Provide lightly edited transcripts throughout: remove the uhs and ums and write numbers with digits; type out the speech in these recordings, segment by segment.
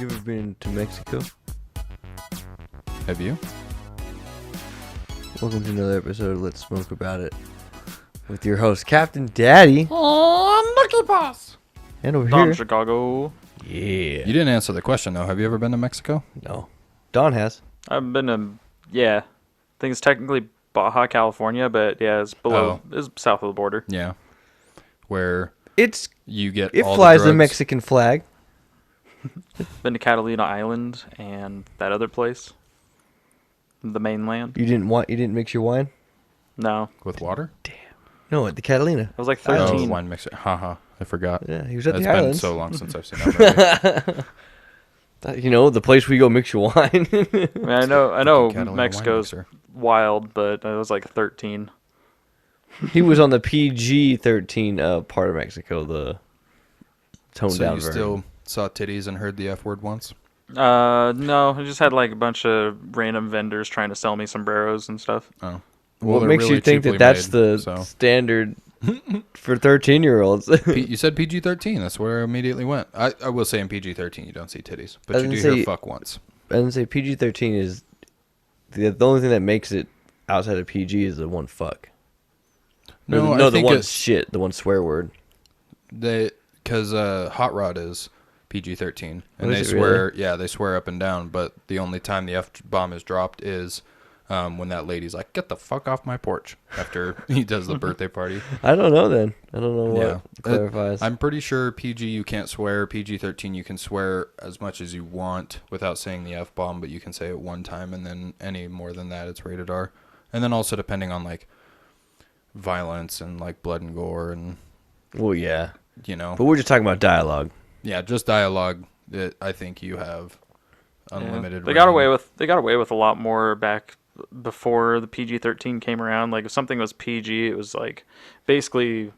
You ever been to Mexico? Have you? Welcome to another episode of Let's Smoke About It with your host, Captain Daddy. Oh, Lucky Boss. And over Don here. Chicago. Yeah. You didn't answer the question, though. Have you ever been to Mexico? No. Don has. I've been to, I think it's technically Baja, California, but yeah, it's below, it's south of the border. Yeah. Where It you get It all flies the the drugs. Mexican flag. Been to Catalina Island and that other place, the mainland. You didn't mix your wine? No, With water? No, at the Catalina. I was like Oh, 13. wine mixer. Haha. I forgot. Yeah, he was at It's the been islands. so long since I've seen that movie. You know, the place we go mix your wine. I mean, I know Catalina wine Mexico's mixer. wild, but I was like 13. He was on the PG-13 part of Mexico, the toned So down you version. still saw titties and heard the F word once? No, I just had like a bunch of random vendors trying to sell me sombreros and stuff. Oh. What they're makes really you think that cheaply that's made, the so. standard for 13-year-olds? You said PG-13. That's where I immediately went. I will say in PG-13 you don't see titties, but I you do didn't hear say- fuck once. I didn't say PG-13 is the only thing that makes it outside of PG is the one fuck. No, no, I the think one it's shit, the one swear word. because Hot Rod is PG-13, and Oh, they is it swear, really? yeah, they swear up and down. But the only time the F-bomb is dropped is when that lady's like, "Get the fuck off my porch!" after he does the birthday party. I don't know then. I don't know what Yeah. clarifies. I'm pretty sure PG you can't swear. PG-13 you can swear as much as you want without saying the F-bomb, but you can say it one time, and then any more than that, it's rated R. And then also depending on like violence and like blood and gore and Well, yeah. you know, But we're just talking about dialogue. yeah, just dialogue. I think you have unlimited. They got range. away with a lot more back before the PG-13 came around. Like if something was PG, it was like basically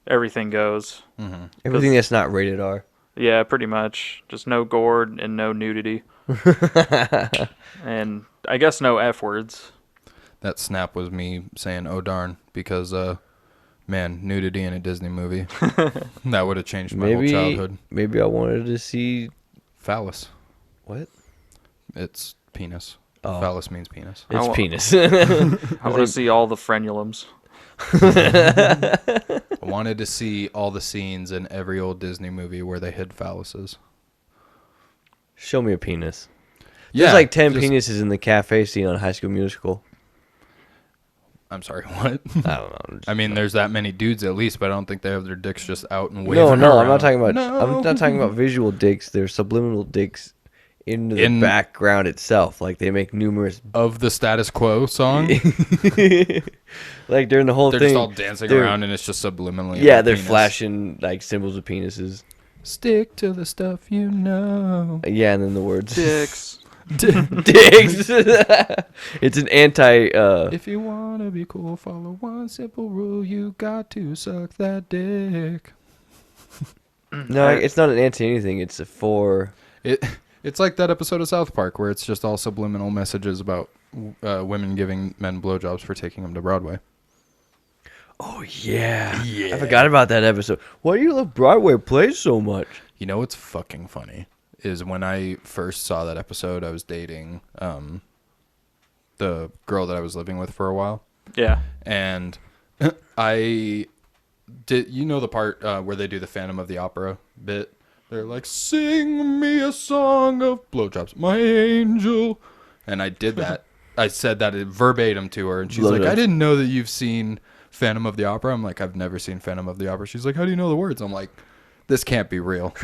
everything goes. Mm-hmm. Everything that's not rated R. Yeah, pretty much. Just no gore and no nudity. And I guess no F words. That snap was me saying, "Oh darn," because man, nudity in a Disney movie that would have changed my whole childhood. Maybe I wanted to see Phallus. what? It's penis. Oh. Phallus means penis. It's wa- penis. I want to see all the frenulums. I wanted to see all the scenes in every old Disney movie where they hid phalluses. Show me a penis. Yeah, There's like 10 just- penises in the cafe scene on High School Musical. I'm sorry, what? I don't know. I mean, there's that many dudes at least, but I don't think they have their dicks just out and waving. No, I'm around. not talking about. No. I'm not talking about visual dicks. They're subliminal dicks into the background itself. Like they make numerous. Of the Status Quo song. Like during the whole They're thing, just all dancing they're- around, and it's just subliminally. yeah, about they're penis. flashing like symbols of penises. Stick to the stuff you know. Yeah, and then the words Dicks. dicks. It's an anti. If you wanna be cool, follow one simple rule: you got to suck that dick. No, it's not an anti anything. It's a for. It's like that episode of South Park where it's just all subliminal messages about women giving men blowjobs for taking them to Broadway. Oh yeah. I forgot about that episode. Why do you love Broadway plays so much? You know what's fucking funny is when I first saw that episode, I was dating the girl that I was living with for a while, Yeah. and I did. You know the part where they do the Phantom of the Opera bit? They're like, "Sing me a song of blowjobs, my angel," and I did that. I said that verbatim to her, and she's like, Blowjobs. "I didn't know that you've seen Phantom of the Opera." I'm like, "I've never seen Phantom of the Opera." She's like, "How do you know the words?" I'm like, "This can't be real."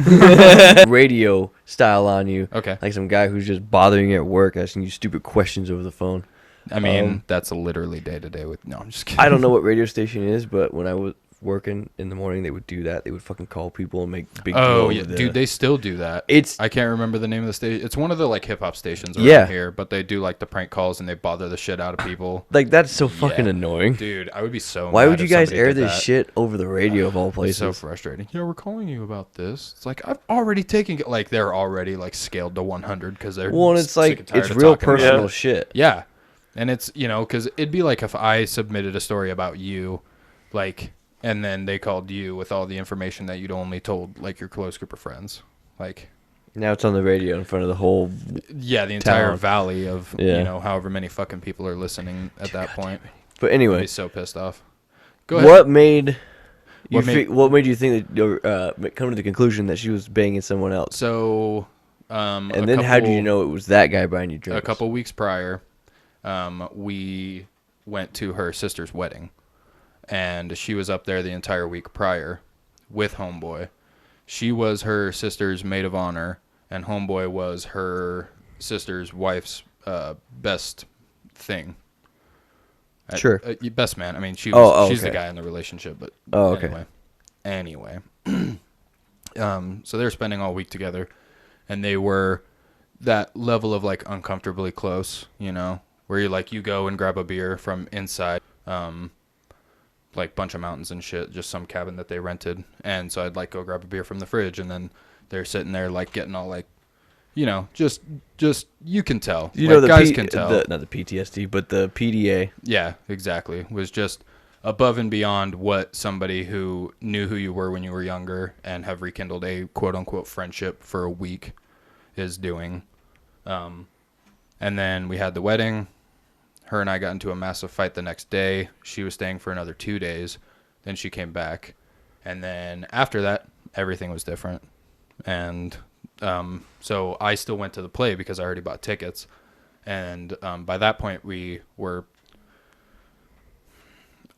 Radio style on you. Okay. Like some guy who's just bothering you at work, asking you stupid questions over the phone. I mean, that's literally day to day with. No, I'm just kidding. I don't know what radio station it is, but when I was working in the morning, they would do that. They would fucking call people and make big. Oh deal yeah, over dude, they still do that. It's I can't remember the name of the station. It's one of the like hip hop stations around Yeah. here, but they do like the prank calls and they bother the shit out of people. like that's so fucking Yeah. annoying. Dude, I would be so. Why mad would you if guys somebody air did this that. shit over the radio of all It's places? so frustrating. Yeah, we're calling you about this. It's like I've already taken like they're already like scaled to 100 because they're. Well, and it's sick like and tired it's of real talking about personal it. shit. Yeah, and it's because it'd be like if I submitted a story about you, like. And then they called you with all the information that you'd only told like your close group of friends. Like, Now it's on the radio in front of the whole. Yeah, the entire Town. valley of Yeah. you know however many fucking people are listening at that point. But I'd anyway, be so pissed off. Go ahead. what made you What what made you think that you come to the conclusion that she was banging someone else? So, And then how did you know it was that guy buying you drinks? A couple weeks prior, we went to her sister's wedding, and she was up there the entire week prior with Homeboy. She was her sister's maid of honor, and Homeboy was her sister's wife's best thing. Sure. Best man. I mean, she's okay. the guy in the relationship, but okay. Anyway. So they're spending all week together, and they were that level of like uncomfortably close, you know, where you go and grab a beer from inside, like bunch of mountains and shit, just some cabin that they rented. And so I'd like go grab a beer from the fridge, and then they're sitting there like getting all like, you know, just you can tell. You like, know, the guys can tell. Not the PTSD, but the PDA. Yeah, exactly. Was just above and beyond what somebody who knew who you were when you were younger and have rekindled a quote-unquote friendship for a week is doing. And then we had the wedding. Her and I got into a massive fight the next day. She was staying for another 2 days. Then she came back. And then after that, everything was different. And so I still went to the play because I already bought tickets. And by that point, we were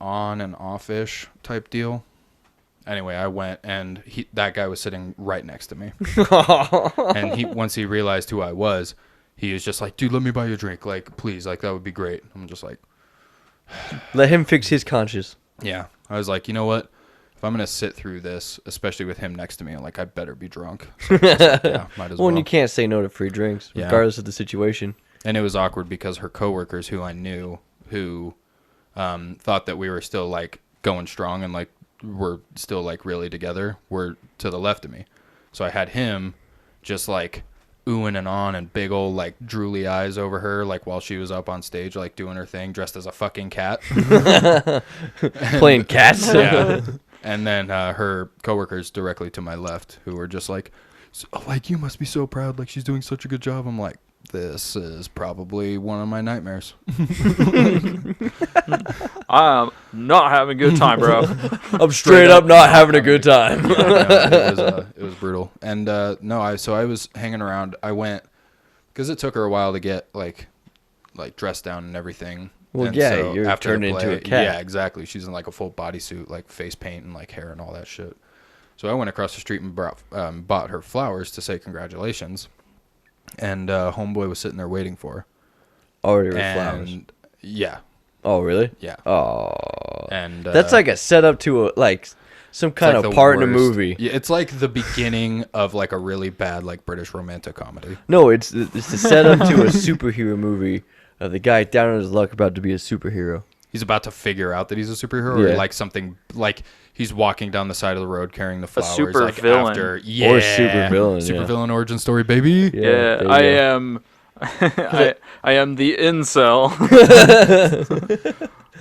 on and off-ish type deal. Anyway, I went, and that guy was sitting right next to me. And once he realized who I was, he was just like, dude, let me buy you a drink. Like, please, like, that would be great. I'm just like... Let him fix his conscience. Yeah. I was like, you know what? If I'm going to sit through this, especially with him next to me, like, I better be drunk. So I was like, yeah, might as well. Well, and you can't say no to free drinks, Yeah. regardless of the situation. And it was awkward because her coworkers, who I knew, who thought that we were still, like, going strong and, like, were still, like, really together, were to the left of me. So I had him just, like, oohing and on and big old, like, drooly eyes over her, like, while she was up on stage, like, doing her thing, dressed as a fucking cat. Playing cats? Yeah. And then her coworkers directly to my left, who were just like, you must be so proud, like, she's doing such a good job. I'm like, this is probably one of my nightmares. I'm not having a good time, bro. I'm straight up not having a good time. Yeah, no, it was brutal. And so I was hanging around. I went because it took her a while to get like dressed down and everything. Well, and yeah, so you're after turned the into play- a cat. Yeah, exactly. She's in like a full bodysuit, like face paint and like hair and all that shit. So I went across the street and bought her flowers to say congratulations. And Homeboy was sitting there waiting for her. Already with flowers. Yeah. Oh, really? Yeah. Oh. And that's like a setup to some kind like of the part in a worst. movie. Yeah, it's like the beginning of like a really bad like British romantic comedy. No, it's the setup to a superhero movie. The guy down on his luck about to be a superhero. He's about to figure out that he's a superhero, Yeah. or like something like he's walking down the side of the road carrying the flowers. super like villain. After, yeah, Or super villain, yeah. super villain origin story, baby. Yeah, there you I go. am. I am the incel.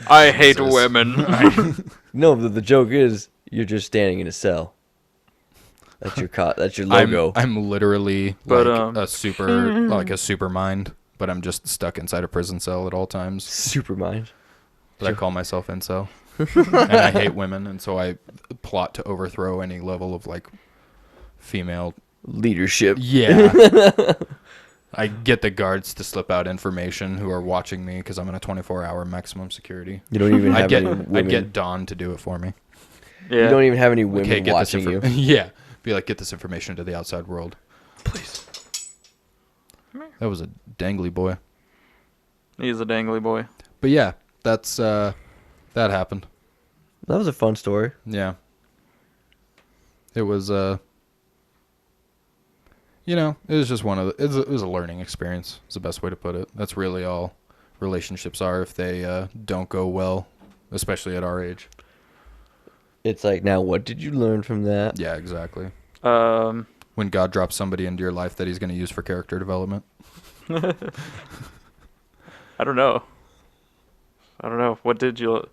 I hate Jesus. women. No, the joke is you're just standing in a cell. That's your that's your logo. I'm literally But, like a super mind, but I'm just stuck inside a prison cell at all times. Supermind. But I call myself incel, and I hate women, and so I plot to overthrow any level of like female. Leadership. Yeah. I get the guards to slip out information who are watching me because I'm in a 24-hour maximum security. You don't even have any I'd women. get Dawn to do it for me. You Yeah. don't even have any women Okay, get watching this you. Yeah. Be like, get this information to the outside world. Please. That was a dangly boy. He's a dangly boy. But yeah, that's that happened. That was a fun story. Yeah. It was it was just one of the it was a learning experience. Is the best way to put it. That's really all relationships are if they don't go well, especially at our age. It's like, now what did you learn from that? Yeah, exactly. When God drops somebody into your life that he's going to use for character development. I don't know. What did you?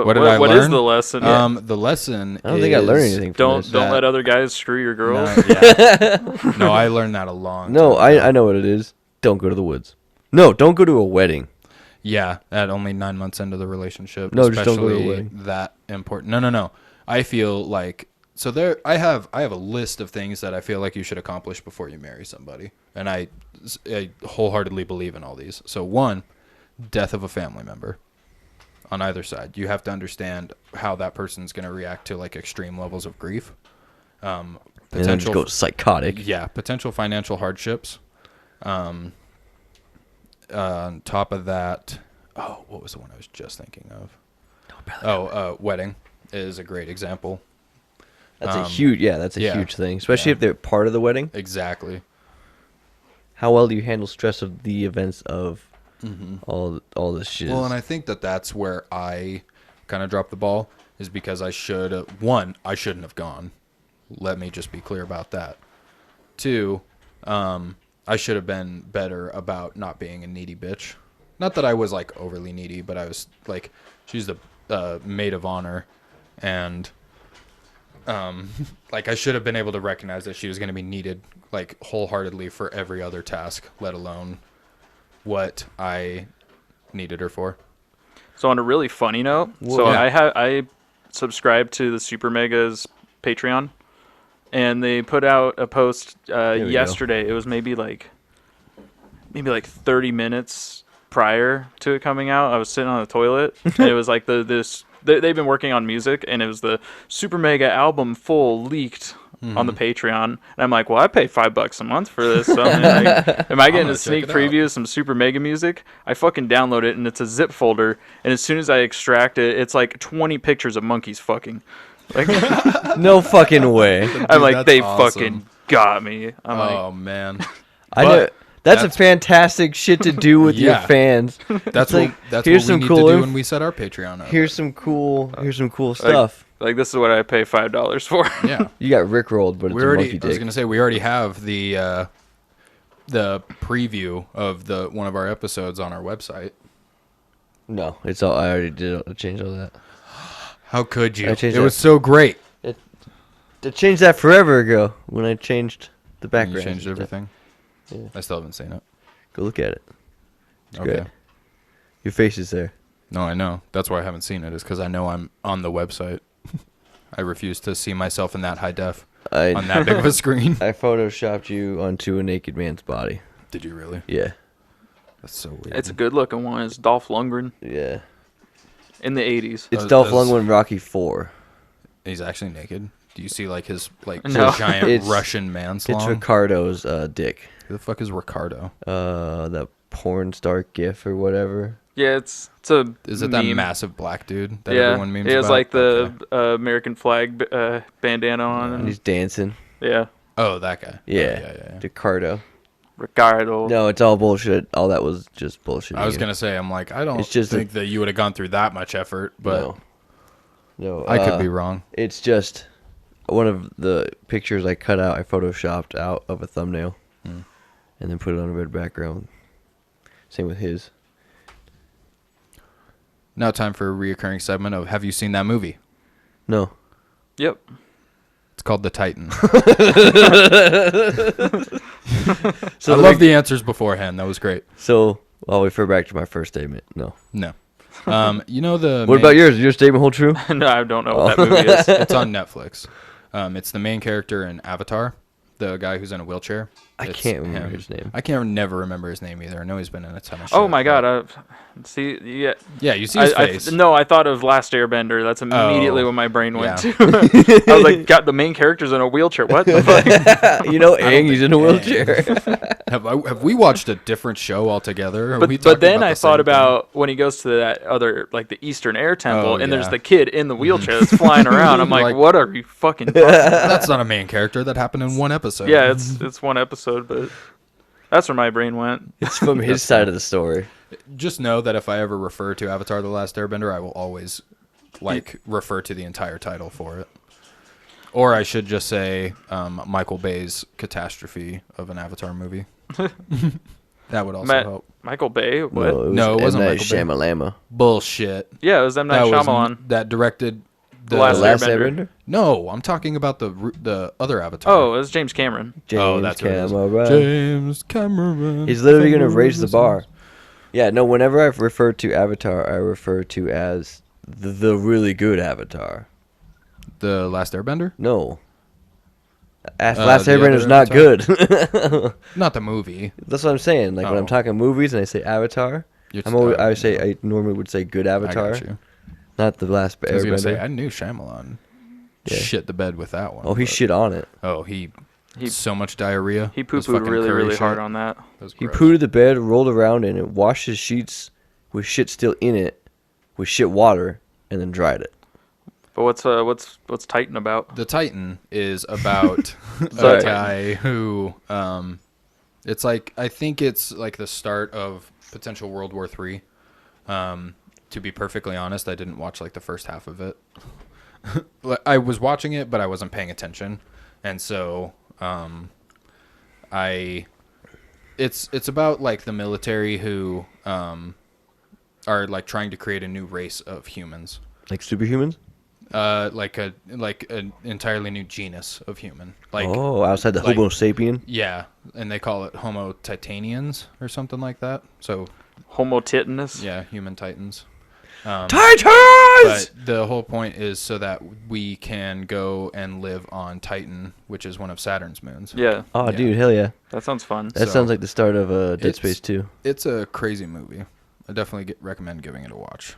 What did I What learn? is the lesson? The lesson I don't think I learned anything from Don't this. let other guys screw your girl. No, yeah. No, I learned that a long No, time ago. I know what it is. Don't go to the woods. No, don't go to a wedding. Yeah, at only 9 months into the relationship. No, just don't go to a especially wedding. that important. No. I feel like I have a list of things that I feel like you should accomplish before you marry somebody, and I wholeheartedly believe in all these. So one, death of a family member. On either side, you have to understand how that person's going to react to like extreme levels of grief. And then just go psychotic. Yeah, potential financial hardships. On top of that, what was the one I was just thinking of? Wedding is a great example. That's a huge thing, especially if they're part of the wedding. Exactly. How well do you handle stress of the events of all this shit? Well, and I think that's where I kind of dropped the ball, is because I shouldn't have gone. Let me just be clear about that. Two, I should have been better about not being a needy bitch. Not that I was like overly needy, but I was like, she's the maid of honor, and like I should have been able to recognize that she was going to be needed like wholeheartedly for every other task, let alone what I needed her for. So on a really funny note, I subscribed to the Super Megas Patreon, and they put out a post yesterday. It was maybe like 30 minutes prior to it coming out. I was sitting on the toilet, and it was like they've been working on music, and it was the Super Mega album full leaked on the Patreon. And I'm like, well, I pay $5 a month for this. So I'm like, am I getting a sneak preview of some Super Mega music? I fucking download it, and it's a zip folder. And as soon as I extract it, it's like 20 pictures of monkeys fucking. Like, no fucking way. I'm like, they awesome. fucking got me. I'm Oh like, man, I know. That's a fantastic shit to do with your fans. That's like, what here's we some need cool to do when we set our Patreon up. Here's some cool stuff. Like this is what I pay $5 for. Yeah, You got rickrolled, but it's a monkey I was dick. gonna say we already have the preview of one of our episodes on our website. No, it's all. I already did. I changed all that. How could you? I changed It that. was so great. I changed that forever ago when I changed the background. You changed and stuff. everything. Yeah. I still haven't seen it. Go look at it. It's Okay. good. Your face is there. No, I know. That's why I haven't seen it. Is because I know I'm on the website. I refuse to see myself in that high def on that big of a screen. I photoshopped you onto a naked man's body. Did you really? Yeah. That's so weird. It's a good looking one. It's Dolph Lundgren Yeah. in the 80s. It's Dolph that's- Lundgren Rocky 4. He's actually naked. Do you see like his No. giant It's- Russian man It's slong? Ricardo's dick. Who the fuck is Ricardo? The porn star gif or whatever. Yeah, it's a Is it that meme. massive black dude that Yeah, everyone memes he has about? like the Okay. American flag bandana on, And and he's dancing. yeah, Oh, that guy. Yeah. Oh, yeah. Ricardo. Ricardo. No, it's all bullshit. All that was just bullshit. I was gonna say, I'm like, I don't It's just think that you would have gone through that much effort, but No, I could be wrong. It's just one of the pictures I cut out. I photoshopped out of a thumbnail, and then put it on a red background. Same with his. Now time for a reoccurring segment of Have you seen that movie? No. Yep. It's called The Titan. So I love the answers beforehand. That was great. So I'll refer back to my first statement. No. No. You know the What about yours? Does your statement hold true? No, I don't know what that movie is. It's on Netflix. It's the main character in Avatar, the guy who's in a wheelchair. I It's can't remember him. his name. I can't never remember his name either. I know he's been in a ton of shit. Oh my but- god! See, yeah. Yeah, you see his I face. no, I thought of Last Airbender. That's immediately Oh, what my brain went yeah. to. I was like, "God, the main character's in a wheelchair. What the fuck?" You know, Aang, he's in a wheelchair. Have we watched a different show altogether? Are we But talking then about I the thought same about when he goes to that other, like the Eastern Air Temple, Oh, and there's yeah. the kid in the wheelchair that's flying around. I'm like, Like- what are you fucking talking about? thing? That's not a main character. That happened in one episode. Yeah, it's one episode, but that's where my brain went. It's from his side of the story. Just know that if I ever refer to Avatar: The Last Airbender, I will always refer to the entire title for it. Or I should just say Michael Bay's catastrophe of an Avatar movie. That would also help. Michael Bay? What? No, it wasn't M. Night Michael Bay. Shyamalan. Bullshit. Yeah, it was M. Night Shyamalan. That directed The Last Airbender. Airbender? No, I'm talking about the other Avatar. Oh, it was James Cameron. James that's what it is. Cameron. James Cameron. He's literally going to raise the bar. Yeah, no, whenever I refer to Avatar, I refer to as the really good Avatar. The Last Airbender? No. Last the Airbender is other not Avatar? good. Not the movie. That's what I'm saying. Like when I'm Oh. talking movies and I say Avatar, I normally would say good Avatar, I got you. not the Last I was gonna say Airbender. I knew Shyamalan Yeah. shit the bed with that one. Oh, he but- shit on it. Oh, he He- so much diarrhea. He Those poo-pooed fucking really, curry really shit. hard on that. That was He gross. pooed the bed, rolled around in it, washed his sheets with shit still in it, with shit water, and then dried it. But what's Titan about? The Titan is about Sorry. a guy who it's like I think it's like the start of potential World War III. To be perfectly honest, I didn't watch like the first half of it. I was watching it, but I wasn't paying attention, and so it's about like the military who are like trying to create a new race of humans. Like superhumans? Like an entirely new genus of human. Like Outside the like- Homo sapien? yeah, and they call it Homo Titanians or something like that. So Homo Titanus? yeah, human titans. Titans! But the whole point is so that we can go and live on Titan, which is one of Saturn's moons. Yeah, Oh, Yeah. dude, hell yeah. that sounds fun. That So, sounds like the start of Dead it's- Space 2. It's a crazy movie. I definitely recommend giving it a watch.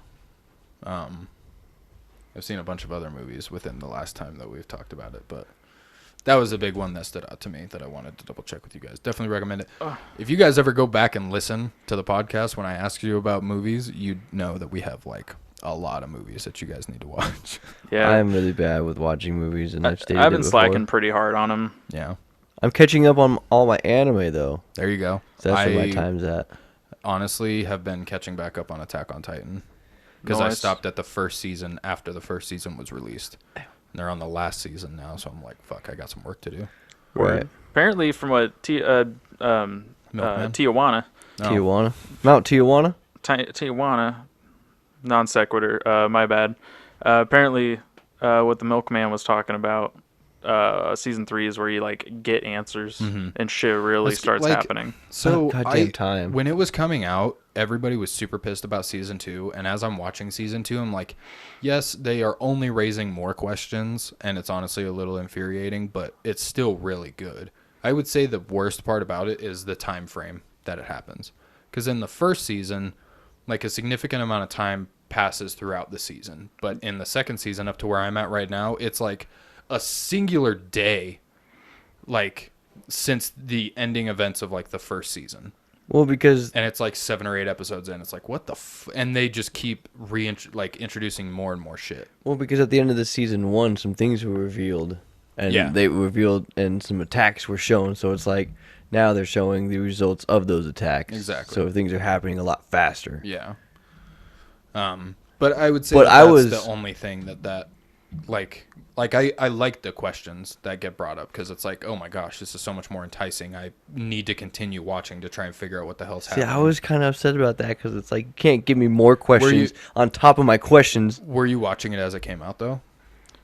I've seen a bunch of other movies within the last time that we've talked about it, but that was a big one that stood out to me that I wanted to double check with you guys. Definitely recommend it. If you guys ever go back and listen to the podcast when I ask you about movies, you'd know that we have like a lot of movies that you guys need to watch. Yeah, I'm really bad with watching movies, and I've stated I've been it before. slacking pretty hard on them. Yeah, I'm catching up on all my anime, though. there you go. So that's where my time's at. Honestly have been catching back up on Attack on Titan because I Nice. stopped at the first season after the first season was released. And they're on the last season now, so I'm like, fuck, I got some work to do. Right. Apparently, from what Milkman? Tijuana, No. Tijuana? Mount Tijuana? Tijuana, non sequitur. My bad. Apparently, what the Milkman was talking about, season 3 is where you like get answers and shit really Let's- starts like- happening. So Goddamn time. when it was coming out, everybody was super pissed about season 2, and as I'm watching season 2, I'm like, yes, they are only raising more questions, and it's honestly a little infuriating, but it's still really good. I would say the worst part about it is the time frame that it happens, because in the first season, like a significant amount of time passes throughout the season, but in the second season, up to where I'm at right now, it's like a singular day, like since the ending events of like the first season. Well, because And it's like 7 or 8 episodes in. It's like, what the and they just keep introducing more and more shit. at the end of the season 1, some things were revealed, and Yeah. they were revealed, and some attacks were shown. So it's like now they're showing the results of those attacks. Exactly. So things are happening a lot faster. Yeah. But I would say But that's was- the only thing that I like the questions that get brought up because it's like, oh my gosh, this is so much more enticing. I need to continue watching to try and figure out what the hell's See, happening. I was kind of upset about that because it's like you can't give me more questions you- on top of my questions. Were you watching it as it came out though?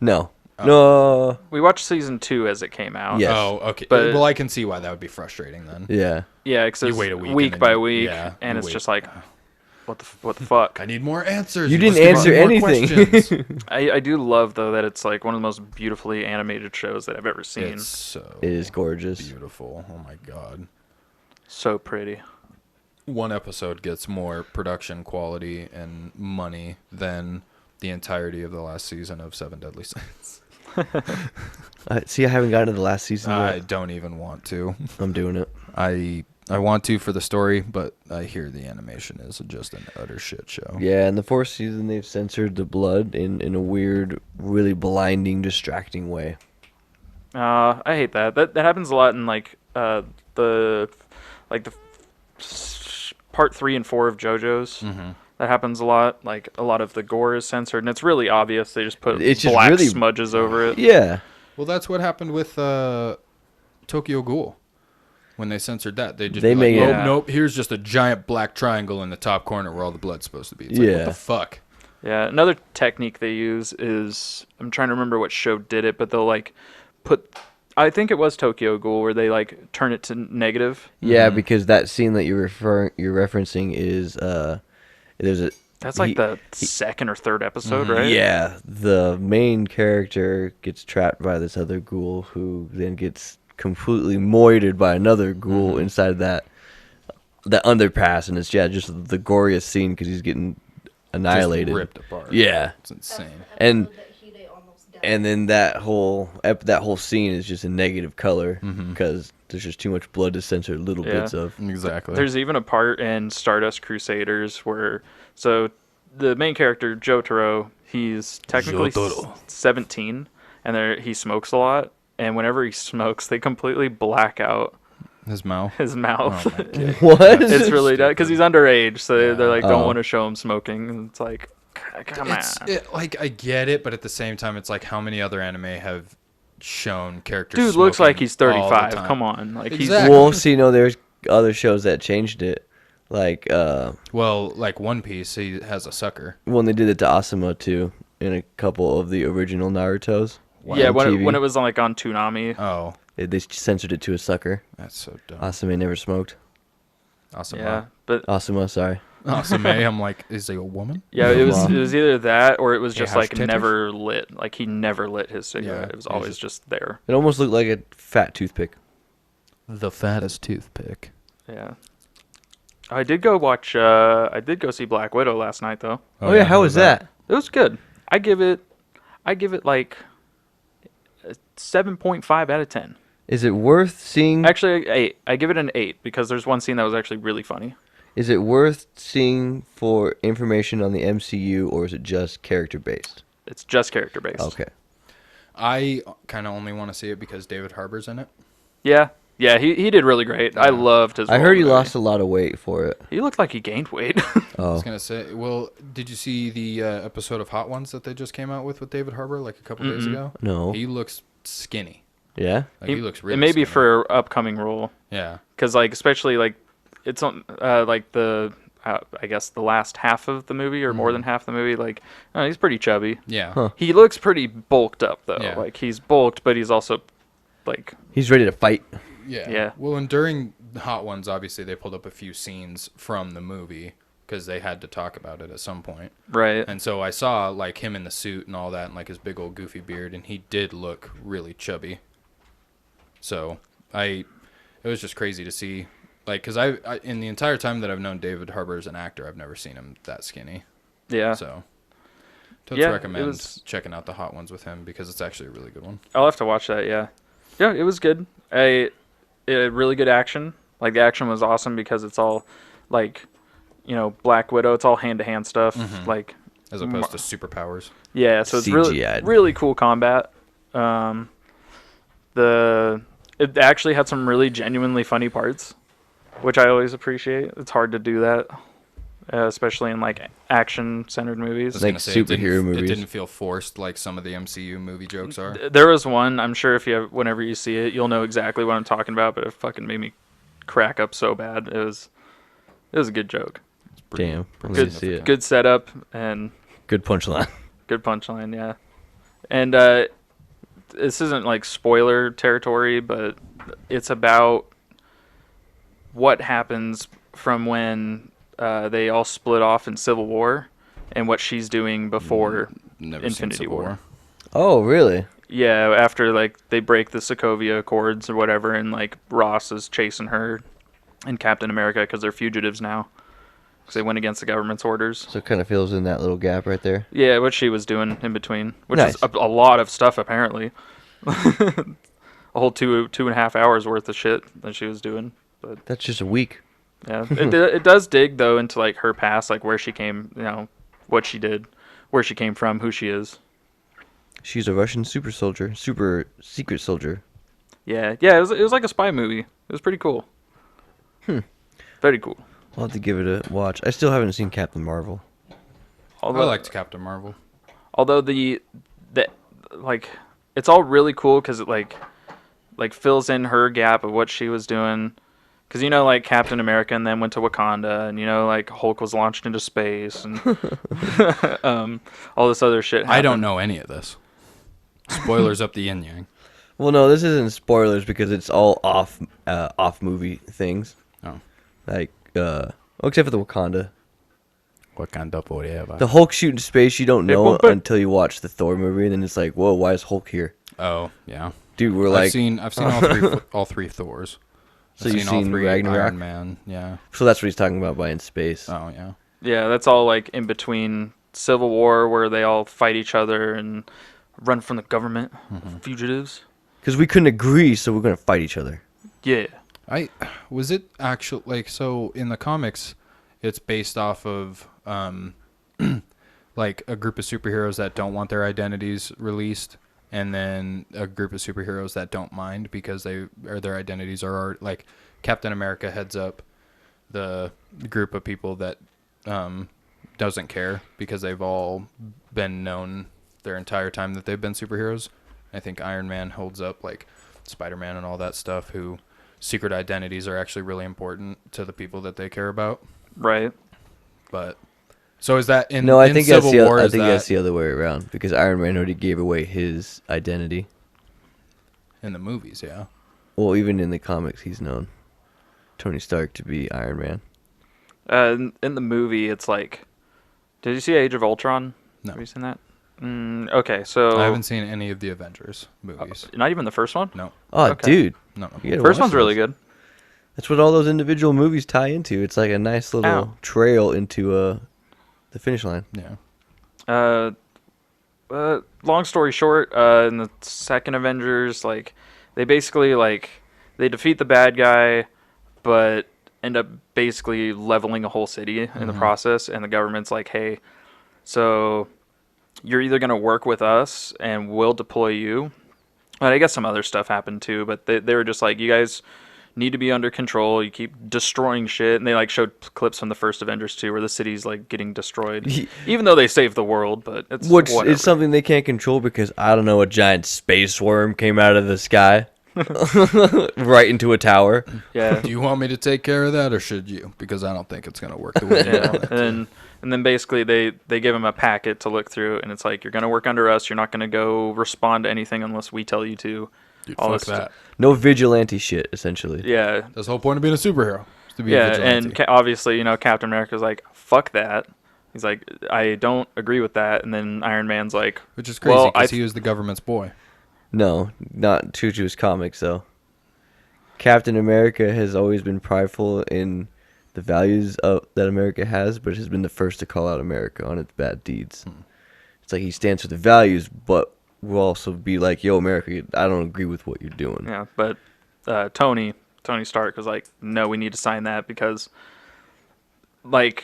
No, no, We watched season 2 as it came out. Yes. Oh, okay. But- Well, I can see why that would be frustrating then. yeah. Yeah, because You it's wait a week week and by then- week, yeah, and you it's wait. just like, what the fuck? I need more answers. You just didn't give me answer more anything. questions. I do love though that it's like one of the most beautifully animated shows that I've ever seen. It's so It is gorgeous. beautiful. Oh my god. So pretty. One episode gets more production quality and money than the entirety of the last season of Seven Deadly Sins. See, I haven't gotten to the last season I yet. don't even want to. I'm doing it. I want to for the story, but I hear the animation is just an utter shit show. Yeah, in the 4th season, they've censored the blood in a weird, really blinding, distracting way. I hate that. That happens a lot in like the part 3 and 4 of JoJo's. Mm-hmm. That happens a lot. Like a lot of the gore is censored, and it's really obvious. They just put It's just black really- smudges over it. Yeah. Well, that's what happened with Tokyo Ghoul. When they censored that, they just They be like, make nope, it- nope, here's just a giant black triangle in the top corner where all the blood's supposed to be. It's like, what Yeah. the fuck? Yeah, another technique they use is, I'm trying to remember what show did it, but they'll like put, I think it was Tokyo Ghoul, where they like turn it to negative. Yeah, because that scene that you're referencing is there's a That's like the second or third episode, right? Yeah, the main character gets trapped by this other ghoul who then gets completely moided by another ghoul inside that underpass, and it's just the goriest scene because he's getting annihilated, Just ripped apart. Yeah, It's insane. and then that whole scene is just a negative color because there's just too much blood to censor little Yeah. bits of. Exactly. There's even a part in Stardust Crusaders where, so the main character Jotaro, he's technically 17, and he smokes a lot. And whenever he smokes, they completely black out His mouth. his mouth. Oh, my God. What? It's really dumb because he's underage, so they're like, don't Oh. want to show him smoking. And it's like, come on. Like, I get it, but at the same time, it's like how many other anime have shown characters Dude looks like smoking he's all the 35. time? Come on, like Exactly. Well, see, no, there's other shows that changed it, like Well, like One Piece, he has a sucker. when they did it to Asuma too in a couple of the original Naruto's. yeah, on when TV. it was like on Toonami. Oh, They censored it to a sucker. that's so dumb. Asuma never smoked. Awesome. Yeah, but Asuma, sorry. Awesome. I'm like, is he a woman? yeah, it was Wow. either that or it was He just has like titties? never lit. Like he never lit his cigarette. Yeah, It was he's always just there. It almost looked like a fat toothpick. The fattest toothpick. Yeah. I did go watch. I did go see Black Widow last night though. Oh, yeah, how was that? It was good. I give it like a 7.5 out of 10. Is it worth seeing? Actually, 8. I give it an 8 because there's one scene that was actually really funny. Is it worth seeing for information on the MCU, or is it just character based? It's just character based. Okay. I kind of only want to see it because David Harbour's in it. Yeah. Yeah, he did really great. I loved his I role heard in he the movie. lost a lot of weight for it. He looked like he gained weight. I Oh, was gonna say, well, did you see the episode of Hot Ones that they just came out with David Harbour like a couple days ago? no. He looks skinny. Yeah? Like, he looks really. It may be skinny. for upcoming role. Yeah. Because, like, especially, like, it's on, like, I guess the last half of the movie or more than half the movie, like, he's pretty chubby. Yeah. Huh. He looks pretty bulked up, though. Yeah. Like, he's bulked, but he's also, like, He's ready to fight. Yeah. Yeah. Well, and during the Hot Ones, obviously they pulled up a few scenes from the movie because they had to talk about it at some point. right. And so I saw like him in the suit and all that, and like his big old goofy beard, and he did look really chubby. So it was just crazy to see, like, because I in the entire time that I've known David Harbour as an actor, I've never seen him that skinny. Yeah. So, totes Yeah, it recommend was- checking out the Hot Ones with him because it's actually a really good one. I'll have to watch that, yeah. Yeah, it was good. Really good action. Like, the action was awesome because it's all, like, Black Widow. It's all hand-to-hand stuff. Like, As opposed to superpowers. yeah, so it's really, CGI'd. really cool combat. It actually had some really genuinely funny parts, which I always appreciate. It's hard to do that, especially in, like, action-centered movies. I was Like gonna say, superhero movies. It didn't feel forced like some of the MCU movie jokes are. There was one, I'm sure whenever you see it, you'll know exactly what I'm talking about, but it fucking made me crack up so bad. It was a good joke. Damn. I'm Good, gonna see it. good setup and Good punchline. good punchline, yeah. And this isn't like spoiler territory, but it's about what happens from when they all split off in Civil War and what she's doing before Never Infinity seen Civil War. Oh, really? Yeah, after like they break the Sokovia Accords or whatever, and like Ross is chasing her and Captain America because they're fugitives now because they went against the government's orders. So it kind of fills in that little gap right there. Yeah, what she was doing in between, which Nice. is a lot of stuff apparently. A whole 2.5 hours worth of shit that she was doing. But That's just a week. yeah, it does dig though into like her past, like where she came, what she did, where she came from, who she is. She's a Russian super soldier, super secret soldier. Yeah. It was like a spy movie. It was pretty cool. Very cool. I'll have to give it a watch. I still haven't seen Captain Marvel. I liked Captain Marvel. Although the like it's all really cool because it like fills in her gap of what she was doing, Because, you know, like Captain America and then went to Wakanda, and, you know, like Hulk was launched into space, and all this other shit happened. I don't know any of this. Spoilers up the yin yang. Well, no, this isn't spoilers because it's all off movie things. Oh. Like, except for the Wakanda. Wakanda forever. The Hulk shooting space, you don't know until you watch the Thor movie, and then it's like, whoa, why is Hulk here? Oh, yeah. Dude, we're like... I've seen all three Thors. So you've seen Ragnarok? Iron Man, yeah. So that's what he's talking about by in space. Oh, yeah. Yeah, that's all like in between Civil War, where they all fight each other and run from the government, fugitives. Because we couldn't agree, so we're going to fight each other. Yeah. Was it actual, like, so in the comics, it's based off of, like, a group of superheroes that don't want their identities released, and then a group of superheroes that don't mind because their identities are like Captain America heads up the group of people that doesn't care because they've all been known their entire time that they've been superheroes. I think Iron Man holds up like Spider-Man and all that stuff, who secret identities are actually really important to the people that they care about. Right. But so is that in No, I in think Civil War? that's the other way around because Iron Man already gave away his identity. In the movies, yeah. Well, even in the comics, he's known Tony Stark to be Iron Man. In the movie, it's like, did you see Age of Ultron? No. Have you seen that? Okay, so I haven't seen any of the Avengers movies. Not even the first one. No. Oh, Okay. dude. No. You gotta First watch one's really those. good. That's what all those individual movies tie into. It's like a nice little trail into the finish line. Yeah. Long story short, in the second Avengers, like, they basically, like, they defeat the bad guy, but end up basically leveling a whole city in the process, and the government's like, hey, so you're either going to work with us and we'll deploy you. And I guess some other stuff happened too, but they were just like, you guys need to be under control. You keep destroying shit. And they like showed clips from the first Avengers too, where the city's like getting destroyed, even though they saved the world. But it's whatever. It's something they can't control because I don't know, a giant space worm came out of the sky, right into a tower. Yeah. Do you want me to take care of that, or should you? Because I don't think it's gonna work the way you want it to. And then basically they give him a packet to look through, and it's like, you're gonna work under us. You're not gonna go respond to anything unless we tell you to. Dude, all fuck this that. No vigilante shit, essentially. Yeah. That's the whole point of being a superhero. Is to be a Yeah, vigilante. and obviously, you know, Captain America's like, fuck that. He's like, I don't agree with that. And then Iron Man's like, Which is crazy well, because he was the government's boy. No, not true to his comics, though. Captain America has always been prideful in the values that America has, but has been the first to call out America on its bad deeds. It's like he stands for the values, but will also be like, yo, America, I don't agree with what you're doing. yeah, but Tony Stark was like, no, we need to sign that because, like,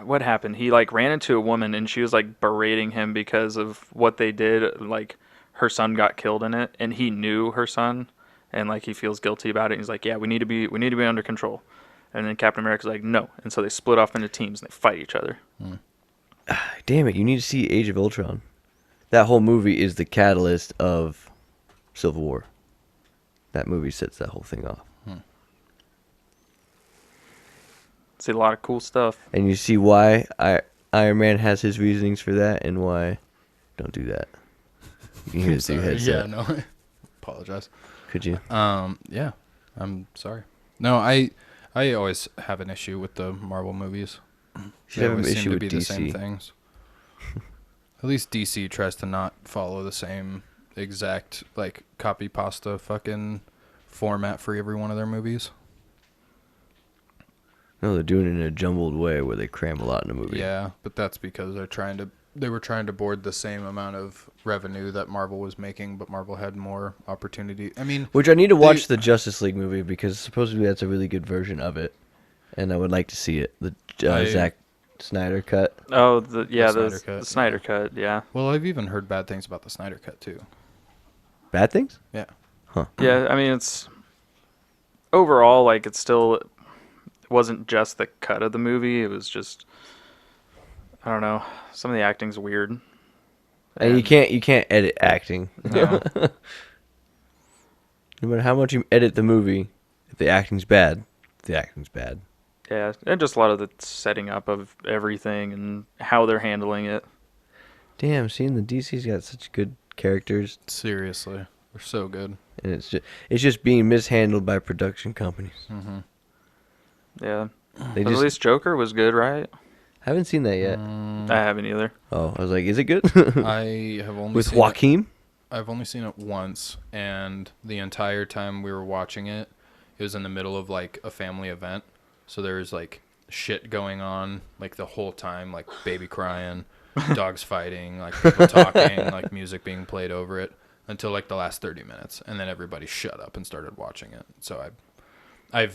what happened? He, like, ran into a woman and she was, like, berating him because of what they did. Like, her son got killed in it, and he knew her son, and, like, he feels guilty about it. And he's like, yeah, we need to be under control. And then Captain America's like, no. And so they split off into teams and they fight each other. Damn it, you need to see Age of Ultron. That whole movie is the catalyst of Civil War. That movie sets that whole thing off. See a lot of cool stuff. And you see why Iron Man has his reasonings for that and why don't do that. You can hear the Sorry. headset. Yeah, no. Apologize. Could you? Yeah. I'm sorry. No, I always have an issue with the Marvel movies. You They have an always issue seem to with be the same DC. things. At least DC tries to not follow the same exact, like, copy pasta fucking format for every one of their movies. No, they're doing it in a jumbled way where they cram a lot in a movie. Yeah, but that's because they were trying to board the same amount of revenue that Marvel was making, but Marvel had more opportunity. I mean, Which I need to watch the Justice League movie because supposedly that's a really good version of it, and I would like to see it. The Zack Snyder cut. Oh, the Snyder Cut, the Snyder Cut, yeah. well, I've even heard bad things about the Snyder Cut too. Bad things? Yeah. Yeah, I mean, it's overall, like, it wasn't just the cut of the movie. It was just, I don't know, some of the acting's weird. And you can't edit acting. No. No matter how much you edit the movie, If the acting's bad, the acting's bad. Yeah, and just a lot of the setting up of everything and how they're handling it. Damn, seeing the DC's got such good characters, Seriously, they're so good. and it's just being mishandled by production companies. Mm-hmm. Yeah, They but at just least Joker was good, right? haven't seen that yet. I haven't either. Oh, I was like, is it good? I have only With seen Joaquin? I've only seen it once, and the entire time we were watching it, it was in the middle of like a family event. So there's like shit going on like the whole time, like baby crying, dogs fighting, like people talking, like music being played over it until like the last 30 minutes, and then everybody shut up and started watching it. So I've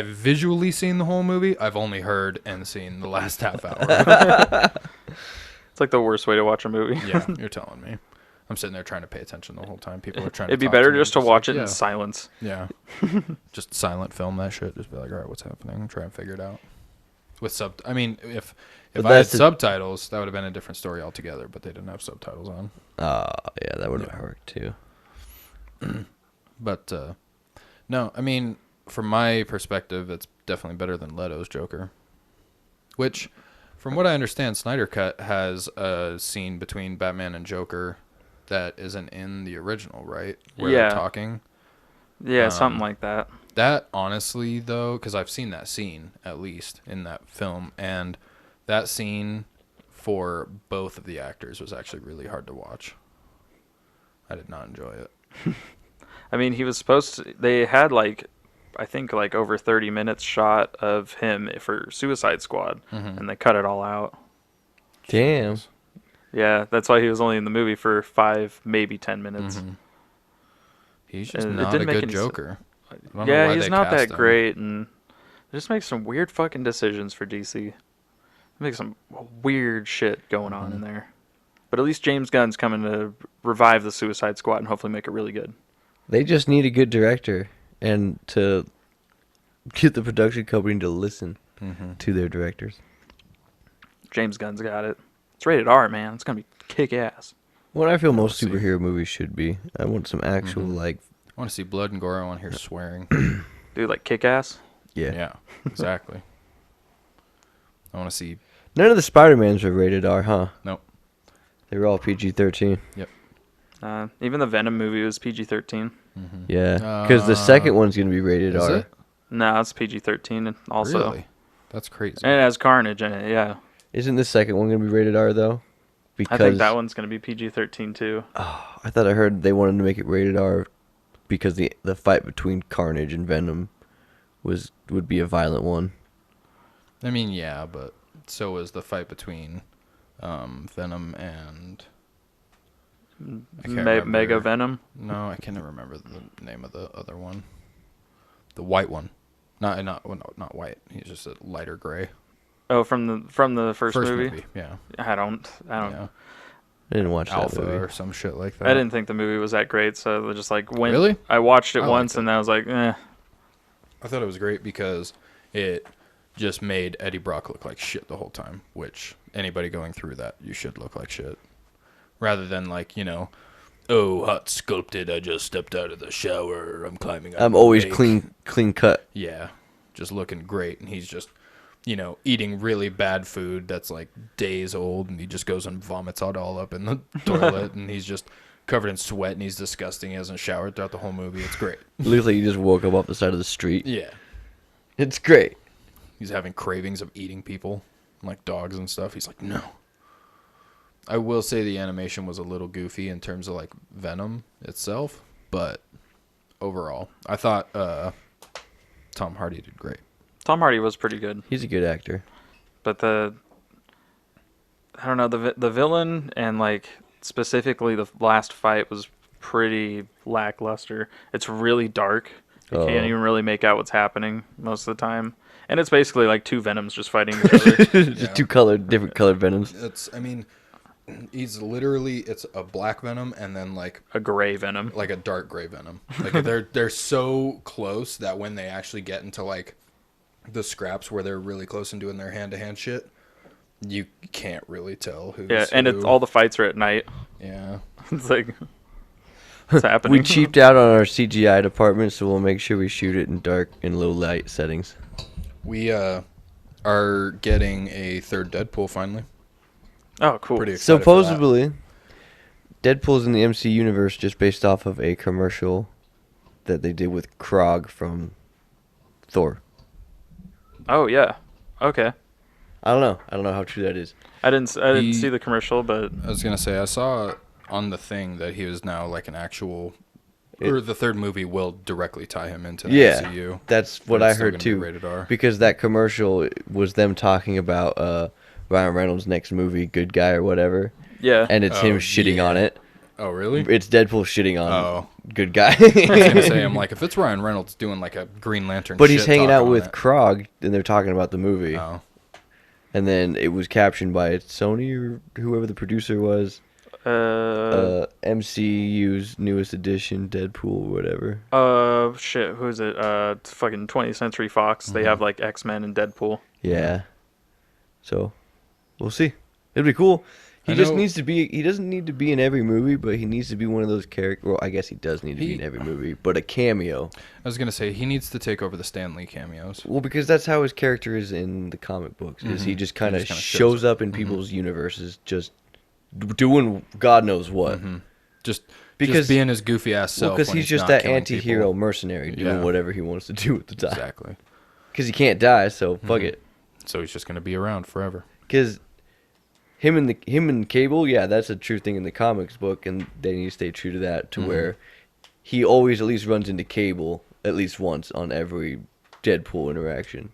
visually seen the whole movie. I've only heard and seen the last half hour. It's like the worst way to watch a movie. Yeah, you're telling me. I'm sitting there trying to pay attention the whole time. People are trying It'd to be talk better to me, just to like, watch it yeah. in silence. Yeah. Just silent film that shit. Just be like, all right, what's happening? Try and figure it out. With I mean, if But I had that's the- subtitles, that would have been a different story altogether, but they didn't have subtitles on. Yeah, that would have Yeah. worked too. But, no, I mean, from my perspective, it's definitely better than Leto's Joker. Which, from what I understand, Snyder Cut has a scene between Batman and Joker that isn't in the original, right? Where Yeah. they're talking. Yeah, something like that. That, honestly, though, because I've seen that scene, at least, in that film, and that scene for both of the actors was actually really hard to watch. I did not enjoy it. I mean, he was supposed to. They had I think over 30 minutes shot of him for Suicide Squad, and they cut it all out. Damn. Yeah, that's why he was only in the movie for 5, maybe 10 minutes. Mm-hmm. He's just And it not didn't a make good any Joker. I don't know Yeah, why he's they not cast that him. great, and just makes some weird fucking decisions for DC. Makes some weird shit going on in there. But at least James Gunn's coming to revive the Suicide Squad and hopefully make it really good. They just need a good director and to get the production company to listen to their directors. James Gunn's got it. It's rated R, man. It's gonna be kick ass. What I feel Yeah, most we'll see. superhero movies should be. I want some actual I want to see blood and gore. I want to hear swearing. Dude, like kick ass. yeah. Exactly. I want to see. None of the Spider-Mans were rated R, huh? Nope. They were all PG-13. Even the Venom movie was PG-13. Yeah, because the second one's gonna be rated Is R. it? No, it's PG-13 also. Really? That's crazy. And it has Carnage in it, yeah. Isn't the second one gonna be rated R though? Because I think that one's going to be PG-13 too. I thought I heard they wanted to make it rated R because the fight between Carnage and Venom would be a violent one. I mean, yeah, but so was the fight between Venom and I can't remember. Mega Venom? No, I can't remember the name of the other one. The white one. Not white. He's just a lighter gray. Oh, from the first movie? Yeah. I don't. Yeah. I didn't watch that Alpha movie. or some shit like that. I didn't think the movie was that great, so I just when Really? I watched it I once liked it. and I was like, eh. I thought it was great because it just made Eddie Brock look like shit the whole time, which anybody going through that, you should look like shit. Rather than oh, hot sculpted, I just stepped out of the shower, I'm climbing up. I'm always lake. clean cut. Yeah, just looking great, and he's just, eating really bad food that's like days old, and he just goes and vomits it all up in the toilet, and he's just covered in sweat, and he's disgusting. He hasn't showered throughout the whole movie. It's great. Looks like you just woke up off the side of the street. Yeah. It's great. He's having cravings of eating people, like dogs and stuff. He's like, no. I will say the animation was a little goofy in terms of like Venom itself, but overall, I thought Tom Hardy did great. Tom Hardy was pretty good, He's a good actor. but I don't know, the villain and specifically the last fight was pretty lackluster. It's really dark. You can't even really make out what's happening most of the time. And it's basically like two Venoms just fighting each other. Just different colored Venoms. It's a black Venom and then like A gray Venom. a dark gray Venom. Like they're so close that when they actually get into like the scraps where they're really close and doing their hand-to-hand shit, you can't really tell who's Yeah, and who. all the fights are at night. Yeah. It's like, It's happening. We cheaped out on our CGI department, so we'll make sure we shoot it in dark and low light settings. We are getting a third Deadpool finally. Oh, cool. Pretty excited Supposedly, Deadpool's in the MC universe just based off of a commercial that they did with Krog from Thor. Oh yeah. Okay. I don't know. I don't know how true that is. I didn't see the commercial, but I was gonna say I saw on the thing that he was now like an actual, or the third movie will directly tie him into the MCU. That's what I heard too. Rated R. Because that commercial was them talking about Ryan Reynolds' next movie, Good Guy or whatever. yeah. And it's him shitting on it. Oh really? It's Deadpool shitting on Good Guy. I was gonna say, I'm like, if it's Ryan Reynolds doing like a Green Lantern, But he's hanging out on with it. Krog, and they're talking about the movie. Oh. And then it was captioned by Sony or whoever the producer was. MCU's newest edition, Deadpool, whatever. Shit, who is it? It's fucking 20th Century Fox. They have like X-Men and Deadpool. Yeah. So, we'll see. It'll be cool. He just needs to be. He doesn't need to be in every movie, but he needs to be one of those characters. Well, I guess he does need to be in every movie, but a cameo. I was gonna say he needs to take over the Stan Lee cameos. Well, because that's how his character is in the comic books. Is he just kind of shows up in people's universes, just doing God knows what. Just Because being his goofy ass self. because when he's just not that killing anti-hero people. mercenary doing whatever he wants to do at the time. Exactly. Because he can't die, so fuck it. So he's just gonna be around forever. Because him and Cable, yeah, that's a true thing in the comics book, and they need to stay true to that, to where he always at least runs into Cable at least once on every Deadpool interaction.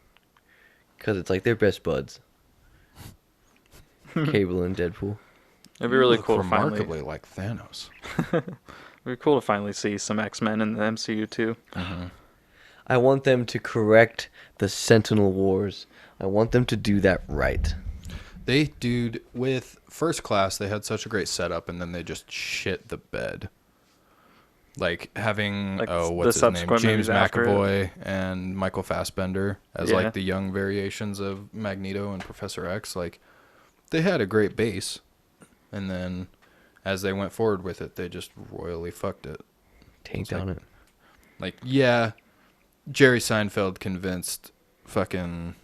Because it's like they're best buds. Cable and Deadpool. It'd be really Look cool to finally. remarkably like Thanos. It'd be cool to finally see some X-Men in the MCU too. I want them to correct the Sentinel Wars. I want them to do that right. Dude, with First Class, they had such a great setup, and then they just shit the bed. Like having, Like what's the his name? subsequent James movies after McAvoy and Michael Fassbender as Yeah. like the young variations of Magneto and Professor X. Like, they had a great base, and then as they went forward with it, they just royally fucked it. Tanked on it. Like, yeah, Jerry Seinfeld convinced fucking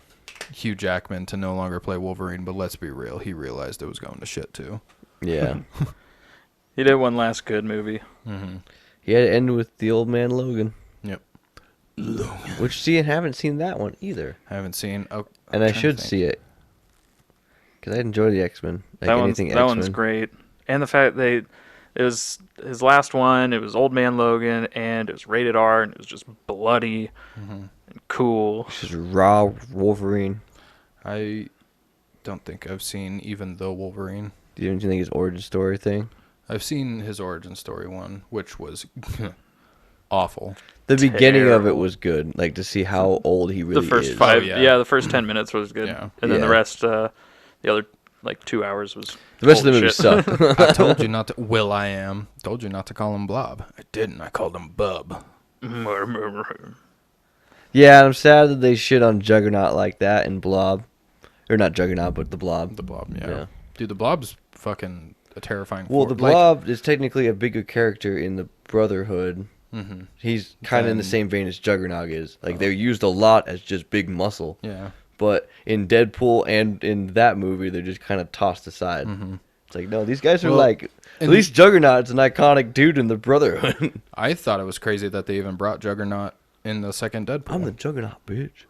Hugh Jackman to no longer play Wolverine, but let's be real, he realized it was going to shit too. Yeah. He did one last good movie. He had to end with the old man Logan. Yep. Which, see, I haven't seen that one either. I haven't seen. And I should see it. Because I enjoy the X-Men. Like that anything one's X-Men. great, and the fact it was his last one. It was Old Man Logan, and it was rated R, and it was just bloody and cool. It's just raw Wolverine. I don't think I've seen even the Wolverine. Do you think his origin story thing? I've seen his origin story one, which was awful. The beginning of it Terrible. was good. Like, to see how old he really The first is. five, yeah. the first 10 minutes was good, Yeah. and then the Yeah. rest, the other like 2 hours was. The rest of the holy movie shit. sucked. I told you not to. Will.i.am told you not to call him Blob. I didn't. I called him Bub. Yeah, I'm sad that they shit on Juggernaut like that and Blob. Or not Juggernaut, but the Blob. The Blob. Yeah. Yeah. Dude, the Blob's fucking a terrifying. Well, the Blob is technically a bigger character in the Brotherhood. Mm-hmm. He's kind of in the same vein as Juggernaut is. Like, they're used a lot as just big muscle. Yeah. But in Deadpool and in that movie, they're just kind of tossed aside. It's like, no, these guys are like... At and- least Juggernaut's an iconic dude in the Brotherhood. I thought it was crazy that they even brought Juggernaut in the second Deadpool. I'm the Juggernaut, bitch.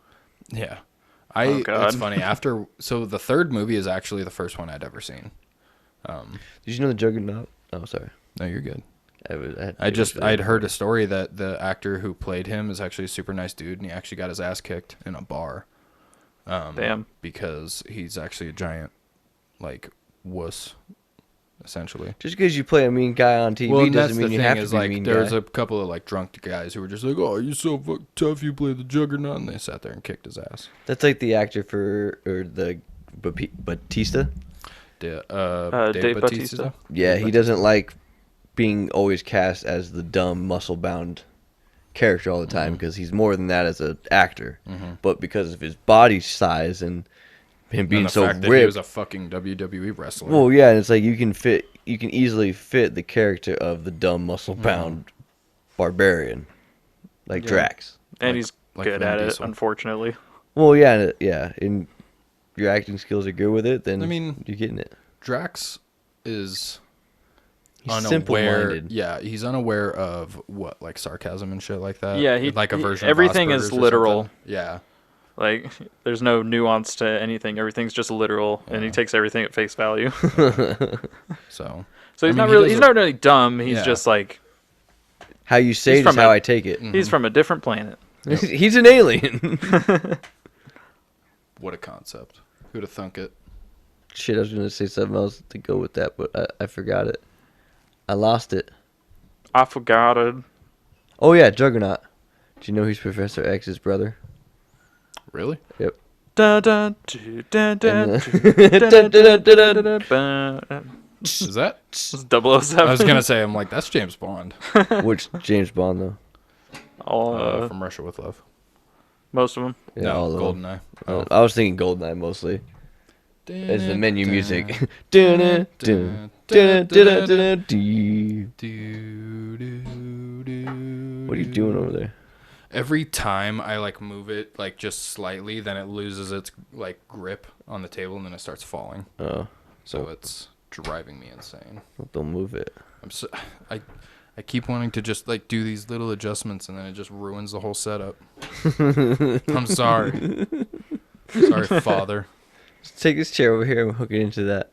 Yeah. Oh, God. It's funny. So the third movie is actually the first one I'd ever seen. Did you know the Juggernaut? Oh, sorry. No, you're good. I'd Heard a story that the actor who played him is actually a super nice dude, and he actually got his ass kicked in a bar. Damn. Because he's actually a giant, like, wuss, essentially. Just because you play a mean guy on TV Well, and doesn't that's mean the you thing have to is, be a like, mean there's guy. a couple of, like, drunk guys who were just like, oh, you're so fucking tough, you play the Juggernaut, and they sat there and kicked his ass. That's like the actor or the Batista. Dave Dave Bautista? Yeah, he doesn't like being always cast as the dumb, muscle-bound character all the time because he's more than that as an actor. But because of his body size and him being and the so fact that he ripped. was a fucking WWE wrestler. Well, yeah, and it's like you can easily fit the character of the dumb muscle bound barbarian, like Yeah. Drax. And Like- he's like good Vin at Diesel. it, unfortunately. Well, yeah, and your acting skills are good with it, then I mean, you're getting it. Drax is He's unaware. simple-minded. Yeah, he's unaware of what, like sarcasm and shit like that. Yeah, like a version. everything of is Asperger's or literal. something. Yeah, Like, there's no nuance to anything. Everything's just literal, and he Yeah. takes everything at face value. so So he's I mean, not really he he's does not really dumb. He's Yeah. just like How you say He's it is from how a- I take it. he's from a different planet. He's an alien. what a concept. Who'd have thunk it? Shit, I was gonna say something else to go with that, but I forgot it. I lost it. I forgot it. Oh yeah, Juggernaut. Do you know he's Professor X's brother? Really? Yep. Da, da, do, da, da, And, do, da, da, da, da, da, ba. Is that? This is 007. I was gonna say. I'm like, that's James Bond Which James Bond though? All, from Russia with Love. most of them. Yeah, no, all of them. Goldeneye. I was thinking Goldeneye mostly. As the menu music. Dun, dun, dun, dun, dun, dun, dun. What are you doing over there? Every time I like move it like just slightly, then it loses its like grip on the table and then it starts falling. Oh, So it's driving me insane. don't move it. I keep wanting to just like do these little adjustments and then it just ruins the whole setup. I'm sorry. Sorry, father. Just take this chair over here and hook it into that.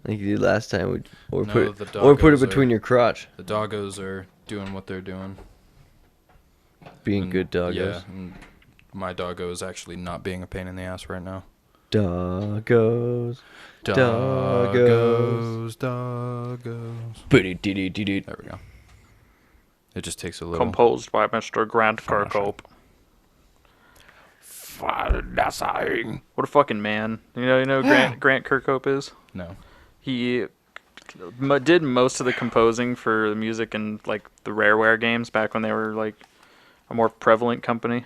Like you did last time. Or No, put the or put it doggos between are- your crotch. The doggos are doing what they're doing. Being And- good doggos. Yeah, and my doggo is actually not being a pain in the ass right now. Doggos. Doggos, doggos. Biddy-diddy-diddy. There we go. It just takes a little. Composed by Mr. Grant Kirkhope. What a fucking man. You know who Grant Kirkhope is? No. He did most of the composing for the music in like the Rareware games back when they were like a more prevalent company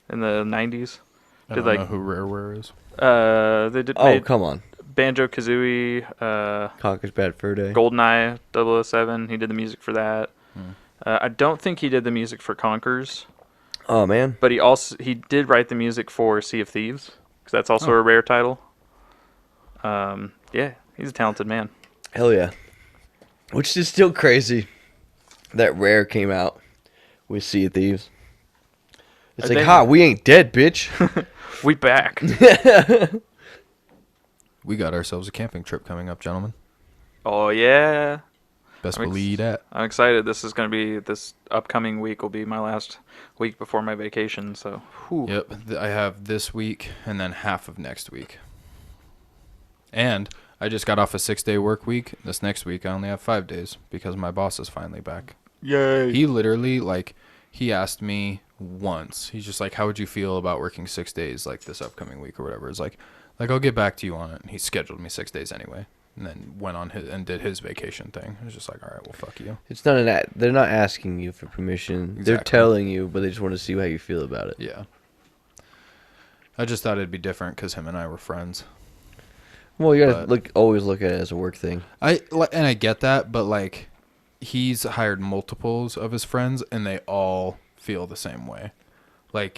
in the 90s. I Did don't like know who Rareware is. they did Oh, made come on. Banjo-Kazooie, Conker's Bad Fur Day. GoldenEye 007. He did the music for that. Hmm. I don't think he did the music for Conkers, Oh, man. but he did write the music for Sea of Thieves because that's also a Rare title. Yeah, he's a talented man. Hell yeah. Which is still crazy that Rare came out with Sea of Thieves. It's Are like, they- ha, we ain't dead, bitch. We back. We got ourselves a camping trip coming up, gentlemen. Oh yeah. Best I'm ex- believe that. I'm excited. This upcoming week will be my last week before my vacation. So, whew. Yep. I have this week and then half of next week. And I just got off a 6-day work week. This next week I only have 5 days because my boss is finally back. Yay. He literally he asked me once. He's just like, how would you feel about working 6 days like this upcoming week or whatever? It's like I'll get back to you on it. And he scheduled me 6 days anyway. And then went on and did his vacation thing. It was just like, all right, well, fuck you. It's not they're not asking you for permission. They're Exactly. telling you, but they just want to see how you feel about it. Yeah. I just thought it'd be different because him and I were friends. Well, you gotta But- always look at it as a work thing. And I get that, but he's hired multiples of his friends, and they all feel the same way.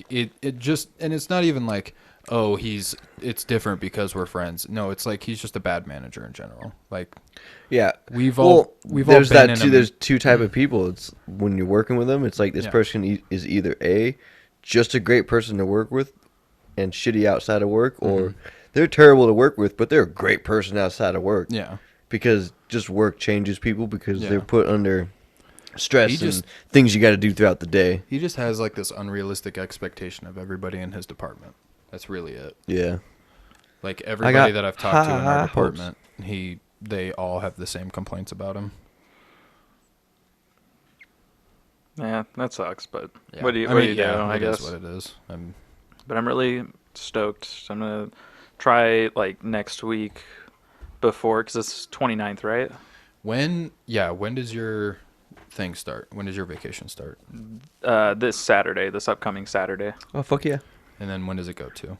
It just, and it's not even like, oh, it's different because we're friends. No, it's like he's just a bad manager in general. Yeah, we've all there's been that in too. a- There's two type of people. It's when you're working with them. It's like this Yeah. person is either just a great person to work with, and shitty outside of work, or they're terrible to work with, but they're a great person outside of work. Yeah. Because just work changes people because Yeah. they're put under stress He just- and things you got to do throughout the day. He just has this unrealistic expectation of everybody in his department. That's really it. Yeah. Everybody that I've talked to in high our hopes. department, they all have the same complaints about him. Yeah, that sucks. But Yeah. what do you I do? it guess. is what it is. But I'm really stoked. I'm gonna try next week before because it's 29th, right? When does your thing start? When does your vacation start? This Saturday, this upcoming Saturday. Oh fuck yeah. And then when does it go to?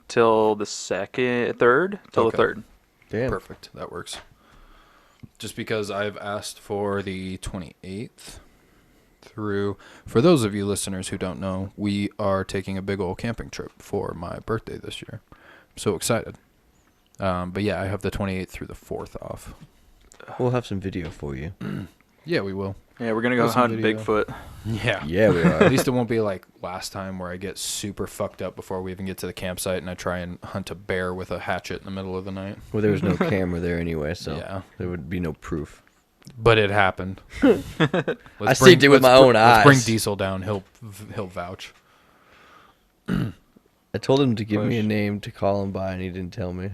till the third. Till Okay. the 3rd. Damn. Perfect. That works. Just because I've asked for the 28th through. For those of you listeners who don't know, we are taking a big old camping trip for my birthday this year. I'm so excited. But yeah, I have the 28th through the 4th off. We'll have some video for you. Yeah, we will. Yeah, we're gonna go Listen hunt video. Bigfoot. Yeah. Yeah, we At are. least it won't be like last time where I get super fucked up before we even get to the campsite and I try and hunt a bear with a hatchet in the middle of the night. Well, there was no camera there anyway, so Yeah. there would be no proof. But it happened. I seen it with my own Let's bring eyes. Diesel down. He'll vouch. I told him to give me a Push. name to call him by, and he didn't tell me.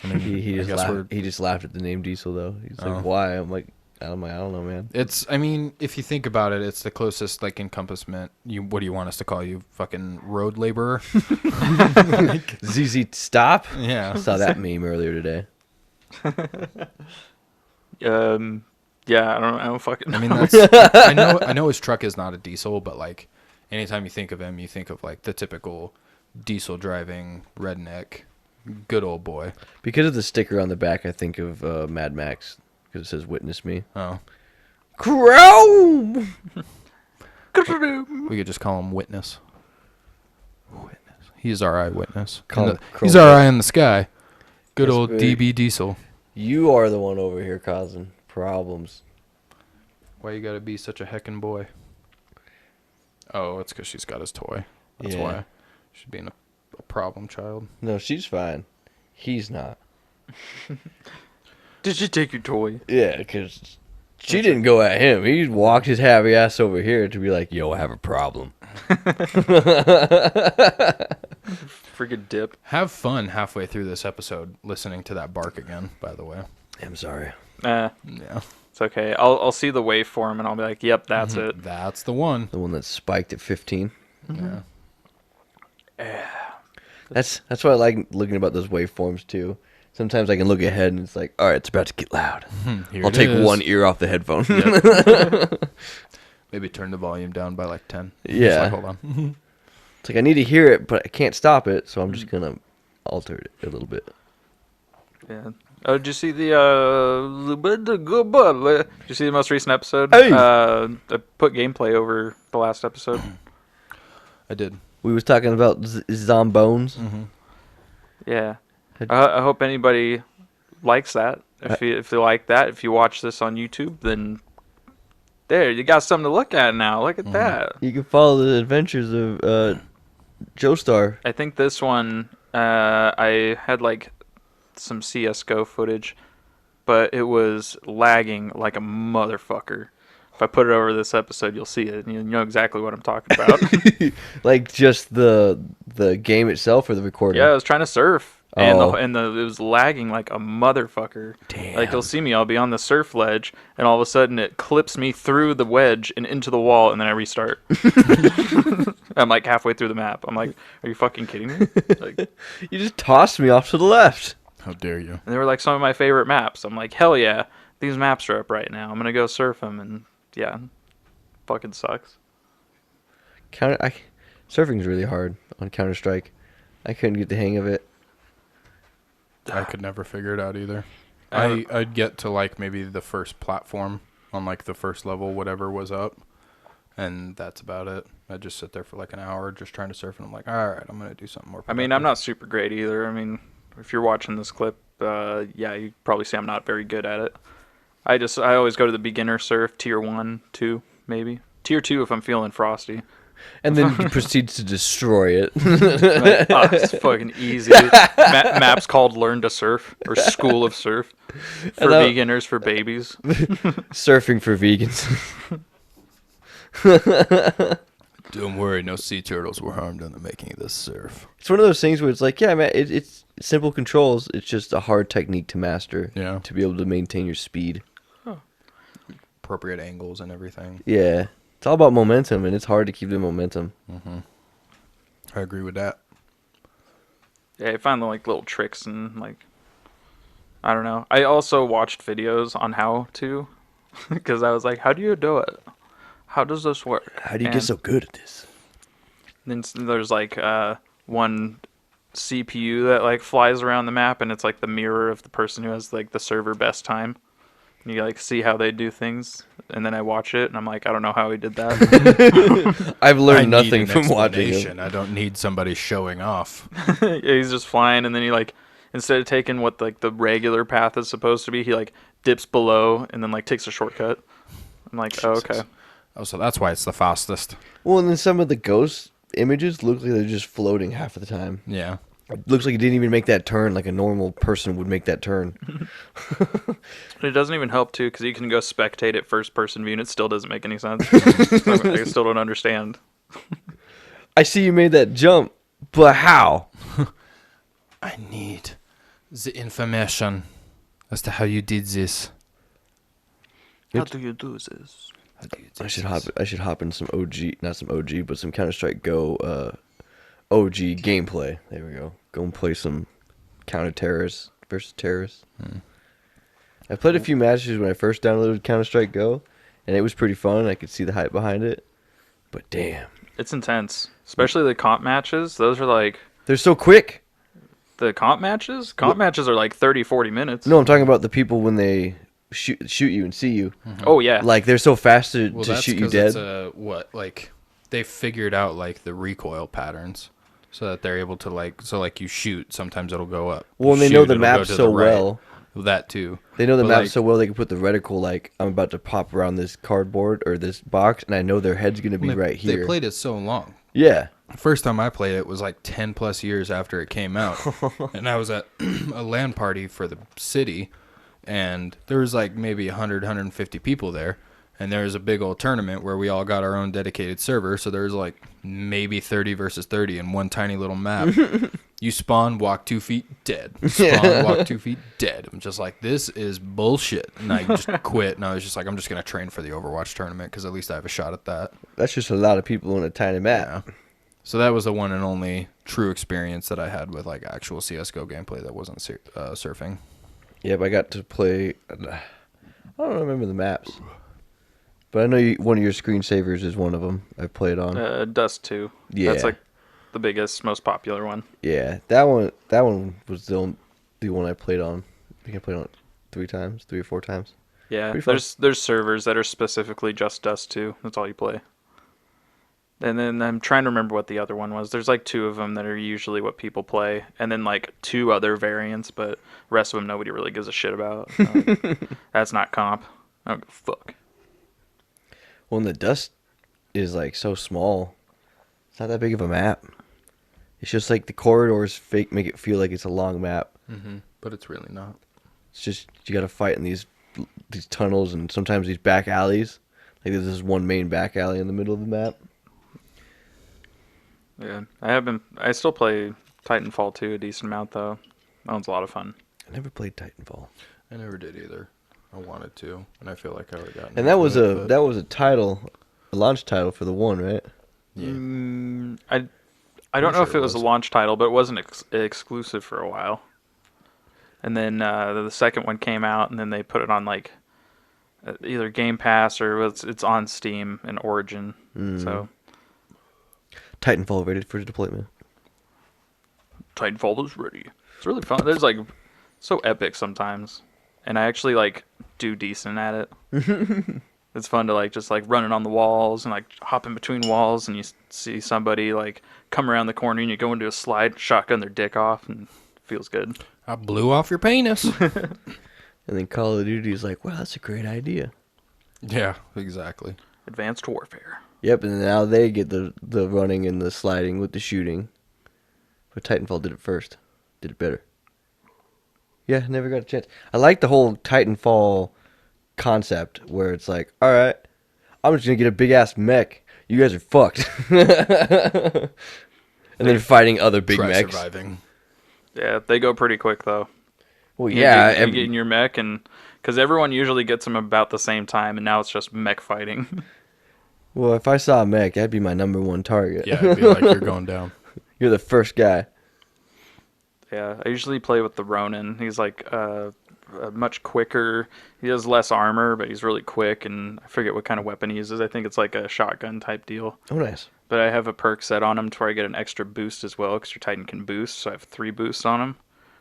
I mean, He I just guess laughed. He just laughed at the name Diesel though. He's Oh. like, "Why?" I'm like, I don't know, man. It's. I mean, if you think about it, it's the closest like encompassment. What do you want us to call you? Fucking road laborer? ZZ Stop. Yeah. I saw that meme earlier today. Yeah, I don't fucking know. I mean, that's. I know his truck is not a diesel, but like, anytime you think of him, you think of like the typical diesel driving redneck, good old boy. Because of the sticker on the back, I think of Mad Max because it says "Witness Me." Oh, Chrome. we could just call him Witness. Witness. He's our eyewitness. Call him He's Chrome. our eye in the sky. Good Yes, old baby. DB Diesel. You are the one over here causing problems. Why you gotta be such a heckin' boy? Oh, it's because she's got his toy. That's Yeah. why. She's being a problem child. No, she's fine. He's not. Did you take your toy? Yeah, because she didn't go at him. He walked his happy ass over here to be like, "Yo, I have a problem." Freaking dip. Have fun halfway through this episode listening to that bark again, by the way. I'm sorry. Yeah. It's okay. I'll see the waveform and I'll be like, yep, that's it. That's the one. The one that spiked at 15. Yeah. That's why I like looking about those waveforms too. Sometimes I can look ahead and it's like, all right, it's about to get loud. Here I'll it take is. one ear off the headphone. Maybe turn the volume down by like 10. Yeah. Just like, hold on. It's like I need to hear it, but I can't stop it, so I'm just gonna alter it a little bit. Yeah. Oh, did you see the did you see the most recent episode? Hey! I put gameplay over the last episode. I did. We was talking about Zombones. Yeah. I hope anybody likes that. If you like that, if you watch this on YouTube, then there, you got something to look at now. Look at that. You can follow the adventures of Joestar. I think this one, I had like some CSGO footage, but it was lagging like a motherfucker. If I put it over this episode, you'll see it, and you know exactly what I'm talking about. Like just the game itself or the recording? Yeah, I was trying to surf, and Oh. it was lagging like a motherfucker. Damn. Like you'll see me, I'll be on the surf ledge, and all of a sudden it clips me through the wedge and into the wall, and then I restart. I'm like halfway through the map. I'm like, are you fucking kidding me? Like, You just tossed me off to the left. How dare you? and they were like some of my favorite maps. I'm like, hell yeah, these maps are up right now. I'm gonna go surf them, and yeah, fucking sucks. Surfing's really hard on Counter-Strike. I couldn't get the hang of it. I could never figure it out either. I- I'd get to like maybe the first platform on like the first level, whatever was up, and that's about it. I'd just sit there for like an hour just trying to surf, and I'm like, all right, I'm gonna do something more I mean, I'm productive. not super great either. I mean, if you're watching this clip, yeah, you probably see I'm not very good at it. I always go to the beginner surf, tier 1, 2, maybe. Tier 2 if I'm feeling frosty. And then he proceeds to destroy it. Like, it's fucking easy. Maps called Learn to Surf or School of Surf for that- beginners, for babies. Surfing for vegans. Don't worry, no sea turtles were harmed in the making of this surf. It's one of those things where it's like, yeah, man, it's simple controls. It's just a hard technique to master. Yeah. To be able to maintain your speed. Appropriate angles and everything. Yeah. It's all about momentum, and it's hard to keep the momentum. I agree with that. Yeah, I find like little tricks and like, I don't know. I also watched videos on how to, because I was like, how do you do it? How does this work? How do you And get so good at this? then there's like one CPU that like flies around the map, and it's like the mirror of the person who has like the server best time. And you like see how they do things, and then I watch it, and I'm like, I don't know how he did that. I've I learned need nothing an from watching explanation. him. I don't need somebody showing off. Yeah, he's just flying, and then he like instead of taking what like the regular path is supposed to be, he like dips below and then like takes a shortcut. I'm like, oh, okay. Oh, so that's why it's the fastest. Well, and then some of the ghost images look like they're just floating half of the time. Yeah. It looks like he didn't even make that turn like a normal person would make that turn. It doesn't even help too because you can go spectate it first person view and it still doesn't make any sense. I still don't understand. I see you made that jump, but how? I need the information as to how you did this. How do you do this? I should hop in some OG, not some OG, but some Counter-Strike Go OG gameplay. There we go. Go and play some counter-terrorists versus terrorists. I played a few matches when I first downloaded Counter-Strike Go, and it was pretty fun. I could see the hype behind it. But damn. It's intense. Especially the comp matches. Those are like... They're so quick. The comp matches? Comp matches are like 30, 40 minutes. No, I'm talking about the people when they shoot you and see you. Oh, yeah. Like, they're so fast to That's shoot you 'cause dead. it's like they figured out like the recoil patterns so that they're able to like you shoot, sometimes it'll go up. Well, and they know the map so well. That too. They know the But, map like, so well they can put the reticle like I'm about to pop around this cardboard or this box, and I know their head's gonna be right here. They played it so long. Yeah. First time I played it was like 10 plus years after it came out. And I was at a LAN party for the city, and there was like maybe 100, 150 people there. And there was a big old tournament where we all got our own dedicated server. So there was like maybe 30 versus 30 in one tiny little map. You spawn, walk 2 feet, dead. Spawn, walk 2 feet, dead. I'm just like, this is bullshit. And I just quit. And I was just like, I'm just going to train for the Overwatch tournament because at least I have a shot at that. That's just a lot of people in a tiny map. Yeah. So that was the one and only true experience that I had with like actual CSGO gameplay that wasn't surfing. Yep, I got to play. I don't remember the maps, but I know one of your screensavers is one of them. I've played on. Dust 2. Yeah, That's like the biggest, most popular one. Yeah, that one was the one I played on. I think I played on it 3 or 4 times. Yeah, there's servers that are specifically just Dust 2. That's all you play. And then I'm trying to remember what the other one was. There's like 2 of them that are usually what people play, and then like 2 other variants, but the rest of them nobody really gives a shit about. That's not comp. I don't give a fuck. Well, and the Dust is like so small. It's not that big of a map. It's just like the corridors make it feel like it's a long map. Mm-hmm. But it's really not. It's just you got to fight in these tunnels and sometimes these back alleys. Like there's this one main back alley in the middle of the map. Yeah, I still play Titanfall 2 a decent amount though. That one's a lot of fun. I never played Titanfall. I never did either. I wanted to, and I feel like I would have gotten. And that was a launch title for the one, right? Yeah. I don't know if it was a launch title, but it wasn't exclusive for a while. And then the second one came out, and then they put it on like either Game Pass or it's on Steam and Origin. So Titanfall ready for deployment. Titanfall is ready. It's really fun. There's like so epic sometimes, and I actually like do decent at it. It's fun to like just like running on the walls and like hopping between walls, and you see somebody like come around the corner and you go into a slide, shotgun their dick off, and it feels good. I blew off your penis. And then Call of Duty is like, wow, that's a great idea. Yeah, exactly. Advanced Warfare. Yep, and now they get the running and the sliding with the shooting. But Titanfall did it first. Did it better. Yeah, never got a chance. I like the whole Titanfall concept where it's like, alright, I'm just going to get a big-ass mech. You guys are fucked. And then fighting other big mechs. Surviving. Yeah, they go pretty quick though. Well, yeah. You get in your mech, and because everyone usually gets them about the same time, and now it's just mech fighting. Well, if I saw a mech, that'd be my number one target. Yeah, it'd be like you're going down. You're the first guy. Yeah, I usually play with the Ronin. He's like, much quicker. He has less armor, but he's really quick, and I forget what kind of weapon he uses. I think it's like a shotgun type deal. Oh, nice. But I have a perk set on him to where I get an extra boost as well, because your Titan can boost, so I have 3 boosts on him.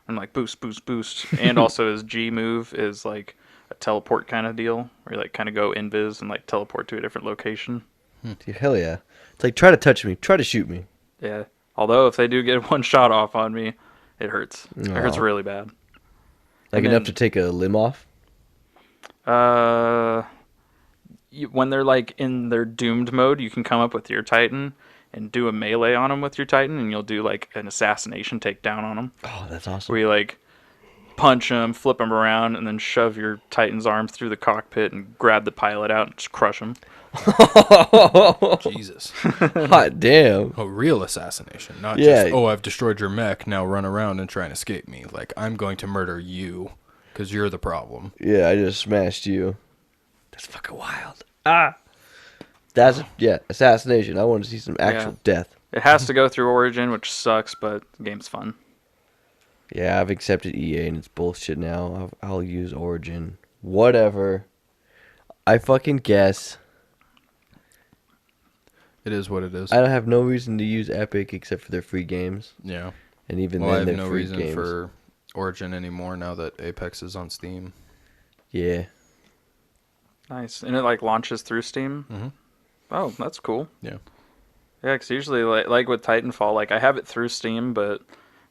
I'm like, boost, boost, boost. And also his G move is like a teleport kind of deal, where you like kind of go invis and like teleport to a different location. Dude, hell yeah. It's like, try to touch me. Try to shoot me. Yeah. Although if they do get one shot off on me, it hurts. It hurts Aw. really bad. Like And enough then- to take a limb off? When they're like in their doomed mode, you can come up with your Titan and do a melee on them with your Titan, and you'll do like an assassination takedown on them, Oh, that's awesome. where you like punch them, flip them around, and then shove your Titan's arm through the cockpit and grab the pilot out and just crush him. Jesus. Hot damn. A real assassination, not Yeah. just, oh, I've destroyed your mech, now run around and try and escape me. Like, I'm going to murder you because you're the problem. Yeah, I just smashed you. That's fucking wild. That's, assassination. I want to see some actual death. It has to go through Origin, which sucks, but the game's fun. Yeah, I've accepted EA and it's bullshit now. I'll use Origin. Whatever. I fucking guess. It is what it is. I don't have no reason to use Epic except for their free games. Yeah. And even Well, I then, have they're no free reason games. for Origin anymore now that Apex is on Steam. Yeah. Nice. And it like launches through Steam? Mhm. Oh, that's cool. Yeah. Yeah, because usually, like with Titanfall, like I have it through Steam, but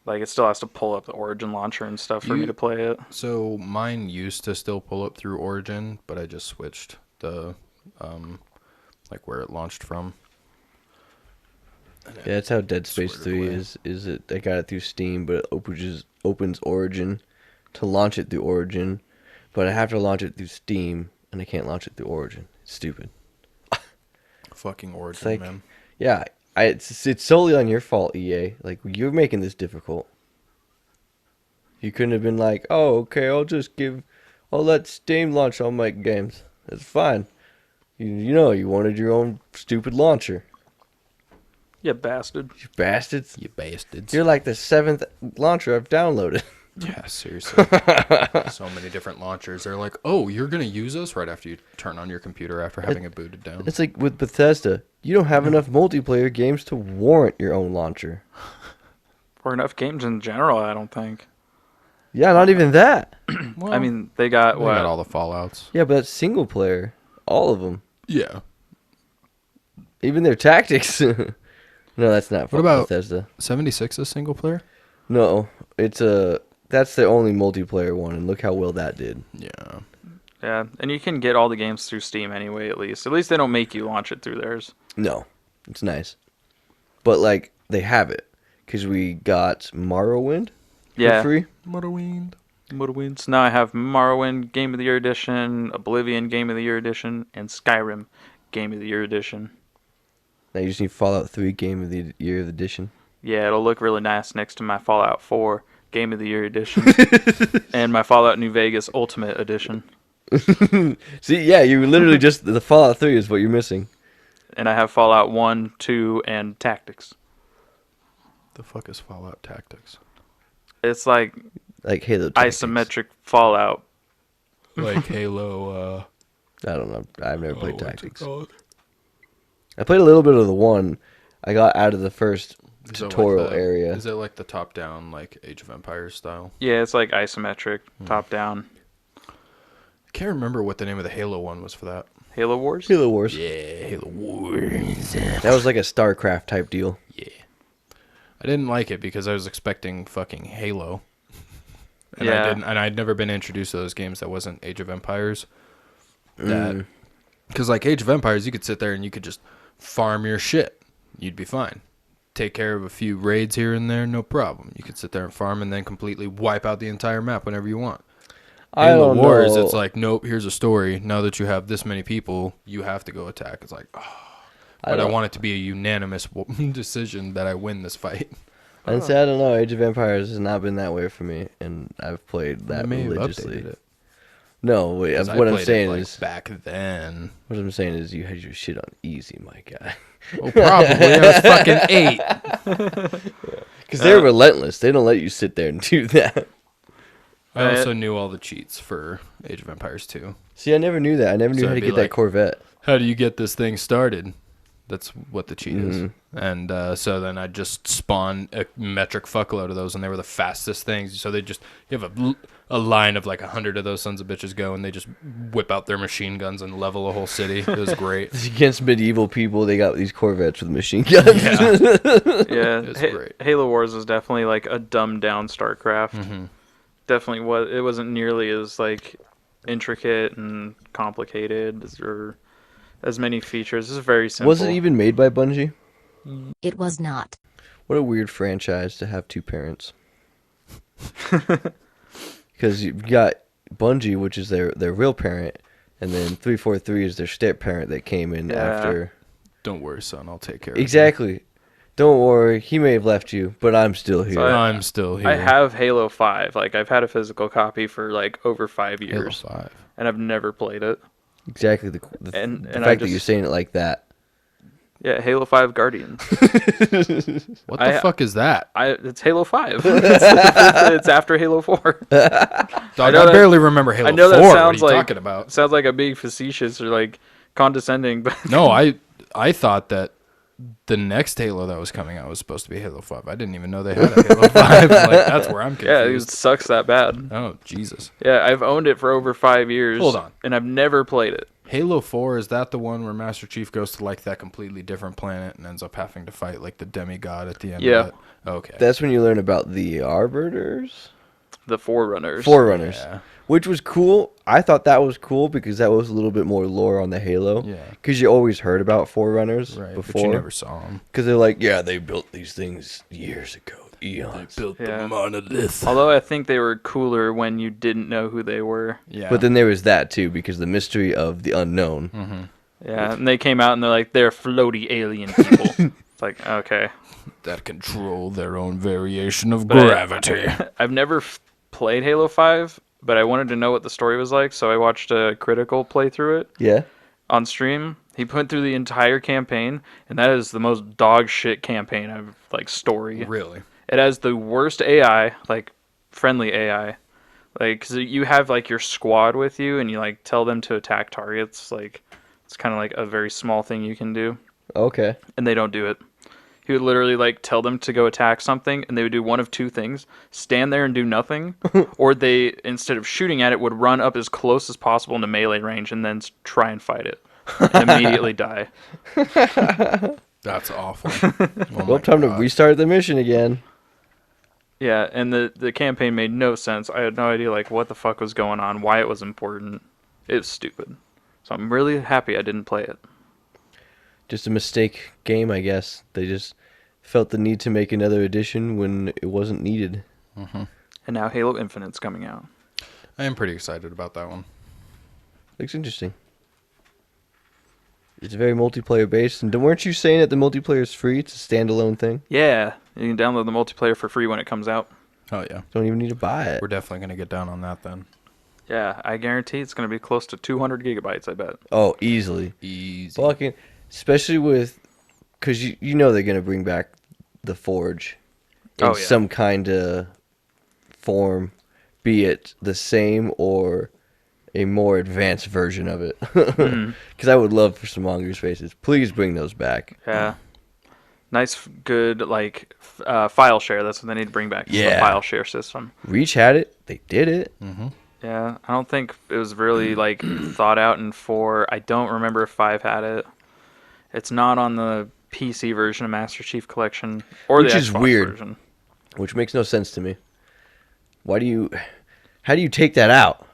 like it still has to pull up the Origin launcher and stuff for me to play it. So mine used to still pull up through Origin, but I just switched the, like where it launched from. Yeah, that's how Dead Space Squirted 3 away. is. It I got it through Steam, but it opens Origin to launch it through Origin, but I have to launch it through Steam, and I can't launch it through Origin. It's stupid. Fucking Origin, like- man. Yeah, it's solely on your fault, EA. Like, you're making this difficult. You couldn't have been like, oh, okay, I'll let Steam launch all my games. That's fine. You know, you wanted your own stupid launcher. You bastard. You bastards. You bastards. You're like the 7th launcher I've downloaded. Yeah, seriously. So many different launchers. They're like, oh, you're going to use us right after you turn on your computer after having it booted down. It's like with Bethesda. You don't have enough multiplayer games to warrant your own launcher. Or enough games in general, I don't think. Yeah, not even that. Well, I mean, they got they what? got all the Fallouts. Yeah, but that's single player. All of them. Yeah. Even their tactics. No, that's not What about- Bethesda. 76 is single player? No, that's the only multiplayer one, and look how well that did. Yeah. Yeah, and you can get all the games through Steam anyway, at least. At least they don't make you launch it through theirs. No, it's nice. But, like, they have it. Because we got Morrowind Yeah. for free. Morrowind. Morrowind. Now I have Morrowind Game of the Year Edition, Oblivion Game of the Year Edition, and Skyrim Game of the Year Edition. Now you just need Fallout 3 Game of the Year edition. Yeah, it'll look really nice next to my Fallout 4 Game of the Year Edition and my Fallout New Vegas Ultimate Edition. See, yeah, you literally just... The Fallout 3 is what you're missing. And I have Fallout 1, 2, and Tactics. The fuck is Fallout Tactics? It's like Like Halo Tactics. isometric Fallout. Like Halo, I don't know. I've never played what's it Tactics. called? I played a little bit of the one. I got out of the first Is it like tutorial the- area. Is it like the top-down, like Age of Empires style? Yeah, it's like isometric, top down. I can't remember what the name of the Halo one was for that. Halo Wars? Halo Wars. Yeah, Halo Wars. That was like a StarCraft type deal. Yeah. I didn't like it because I was expecting fucking Halo. And I Yeah. didn't, and I'd never been introduced to those games that wasn't Age of Empires. That, because like Age of Empires, you could sit there and you could just farm your shit. You'd be fine. Take care of a few raids here and there, no problem. You could sit there and farm and then completely wipe out the entire map whenever you want. I Halo don't Wars, know. it's like, nope, here's a story. Now that you have this many people, you have to go attack. It's like, oh. But I don't- want it to be a unanimous decision that I win this fight. And say, I don't know. Age of Empires has not been that way for me, and I've played They that may have religiously. updated it. No, wait. 'Cause I What I'm played it, saying like, is, back then. what I'm saying is, you had your shit on easy, my guy. Oh, probably. I was fucking 8. Because they're relentless. They don't let you sit there and do that. I also knew all the cheats for Age of Empires 2. See, I never knew that. I never knew how to get that Corvette. How do you get this thing started? That's what the cheat is. And so then I just spawn a metric fuckload of those, and they were the fastest things. So you have a line of like 100 of those sons of bitches go, and they just whip out their machine guns and level a whole city. It was great. Against medieval people, they got these Corvettes with machine guns. Yeah, great. Halo Wars is definitely like a dumbed down StarCraft. Definitely was. It wasn't nearly as like intricate and complicated or as many features. This is very simple. Was it even made by Bungie? It was not. What a weird franchise to have two parents. Because you've got Bungie, which is their real parent, and then 343 is their step parent that came in after. Don't worry, son. I'll take care of you. Don't worry. He may have left you, but I'm still here. So I'm still here. I have Halo 5. Like, I've had a physical copy for like over 5 years. Halo 5. And I've never played it. Exactly. The fact that you're saying it like that. Yeah, Halo 5 Guardians. What the fuck is that? It's Halo 5. It's after Halo 4. I barely remember Halo 4. I know that sounds what are you like, talking about? Sounds like a big facetious or like condescending. But no, I thought that the next Halo that was coming out was supposed to be Halo 5. I didn't even know they had a Halo 5. Like, that's where I'm confused. Yeah, it sucks that bad. Oh, Jesus. Yeah, I've owned it for over 5 years. Hold on. And I've never played it. Halo 4, is that the one where Master Chief goes to like that completely different planet and ends up having to fight like the demigod at the end of it? Okay. That's when you learn about the Arbiters? The Forerunners. Yeah. Which was cool. I thought that was cool because that was a little bit more lore on the Halo. Yeah. Because you always heard about Forerunners before. But you never saw them. Because they're like, yeah, they built these things years ago. Eons. They built the monolith. Although I think they were cooler when you didn't know who they were. Yeah. But then there was that too, because the mystery of the unknown. Mm-hmm. Yeah, and they came out and they're like, they're floaty alien people. It's like, okay. That control their own variation of gravity. I've never played Halo 5, but I wanted to know what the story was like, so I watched a Critical play through it. Yeah. On stream. He went through the entire campaign, and that is the most dog shit campaign I've, like, story. Really? It has the worst AI, like, friendly AI. Like, 'cause you have, like, your squad with you, and you, like, tell them to attack targets. Like, it's kind of like a very small thing you can do. Okay. And they don't do it. He would literally, like, tell them to go attack something, and they would do one of two things. Stand there and do nothing, or they, instead of shooting at it, would run up as close as possible into melee range and then try and fight it. And immediately die. That's awful. Well, time to restart the mission again. Yeah, and the campaign made no sense. I had no idea, like, what the fuck was going on, why it was important. It was stupid. So I'm really happy I didn't play it. Just a mistake game, I guess. They just felt the need to make another edition when it wasn't needed. Mm-hmm. And now Halo Infinite's coming out. I am pretty excited about that one. Looks interesting. It's very multiplayer based. And weren't you saying that the multiplayer is free? It's a standalone thing? Yeah, you can download the multiplayer for free when it comes out. Oh, yeah. Don't even need to buy it. We're definitely going to get down on that then. Yeah, I guarantee it's going to be close to 200 gigabytes, I bet. Oh, easily. Easy. Fucking, especially with, because you know they're going to bring back the Forge in some kind of form, be it the same or a more advanced version of it. Because I would love for some mongoose faces. Please bring those back. Yeah. Nice, good, like, file share. That's what they need to bring back. Yeah. The file share system. Reach had it. They did it. Mm-hmm. Yeah, I don't think it was really, like, thought out in 4. I don't remember if 5 had it. It's not on the PC version of Master Chief Collection or Which the is Xbox weird. version. Which makes no sense to me. How do you take that out?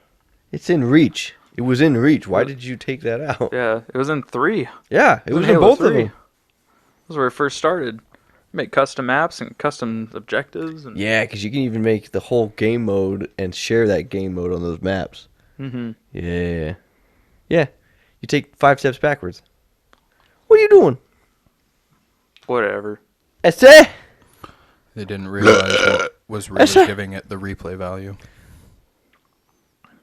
It's in Reach. It was in Reach. Why did you take that out? Yeah, it was in 3. Yeah, it was in Halo both 3. of them. That was where it first started. Make custom maps and custom objectives. And Yeah, because you can even make the whole game mode and share that game mode on those maps. Mm-hmm. Yeah. Yeah. You take 5 steps backwards. What are you doing? Whatever. Essay? They didn't realize what was really giving it the replay value.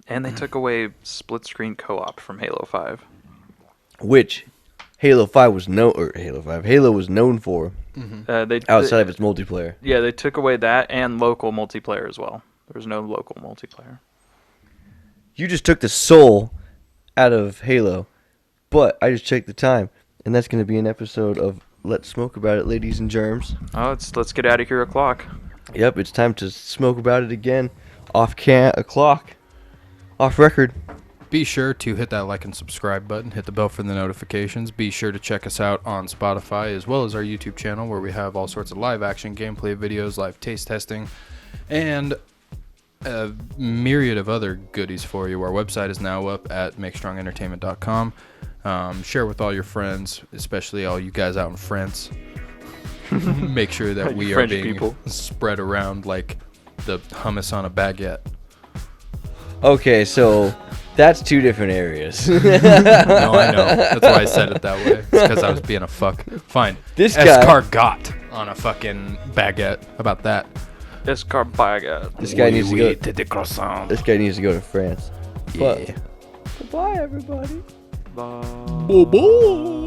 And they took away split-screen co-op from Halo 5. Which Halo 5 was Halo was known for Mm-hmm. outside of its multiplayer. Yeah, they took away that and local multiplayer as well. There's no local multiplayer. You just took the soul out of Halo, but I just checked the time, and that's going to be an episode of Let's Smoke About It, ladies and germs. Oh, let's get out of here o'clock. Yep, it's time to smoke about it again. Off record. Be sure to hit that like and subscribe button. Hit the bell for the notifications. Be sure to check us out on Spotify as well as our YouTube channel, where we have all sorts of live action gameplay videos, live taste testing, and a myriad of other goodies for you. Our website is now up at makestrongentertainment.com. Share with all your friends, especially all you guys out in France. Make sure that we are being spread around like the hummus on a baguette. Okay, so that's two different areas. No, I know. That's why I said it that way. It's because I was being a fuck. Fine. This guy escargot on a fucking baguette. How about that? Escargot. This guy needs to go. to the croissant. This guy needs to go to France. Yeah. But goodbye, everybody. Bye. Bye-bye.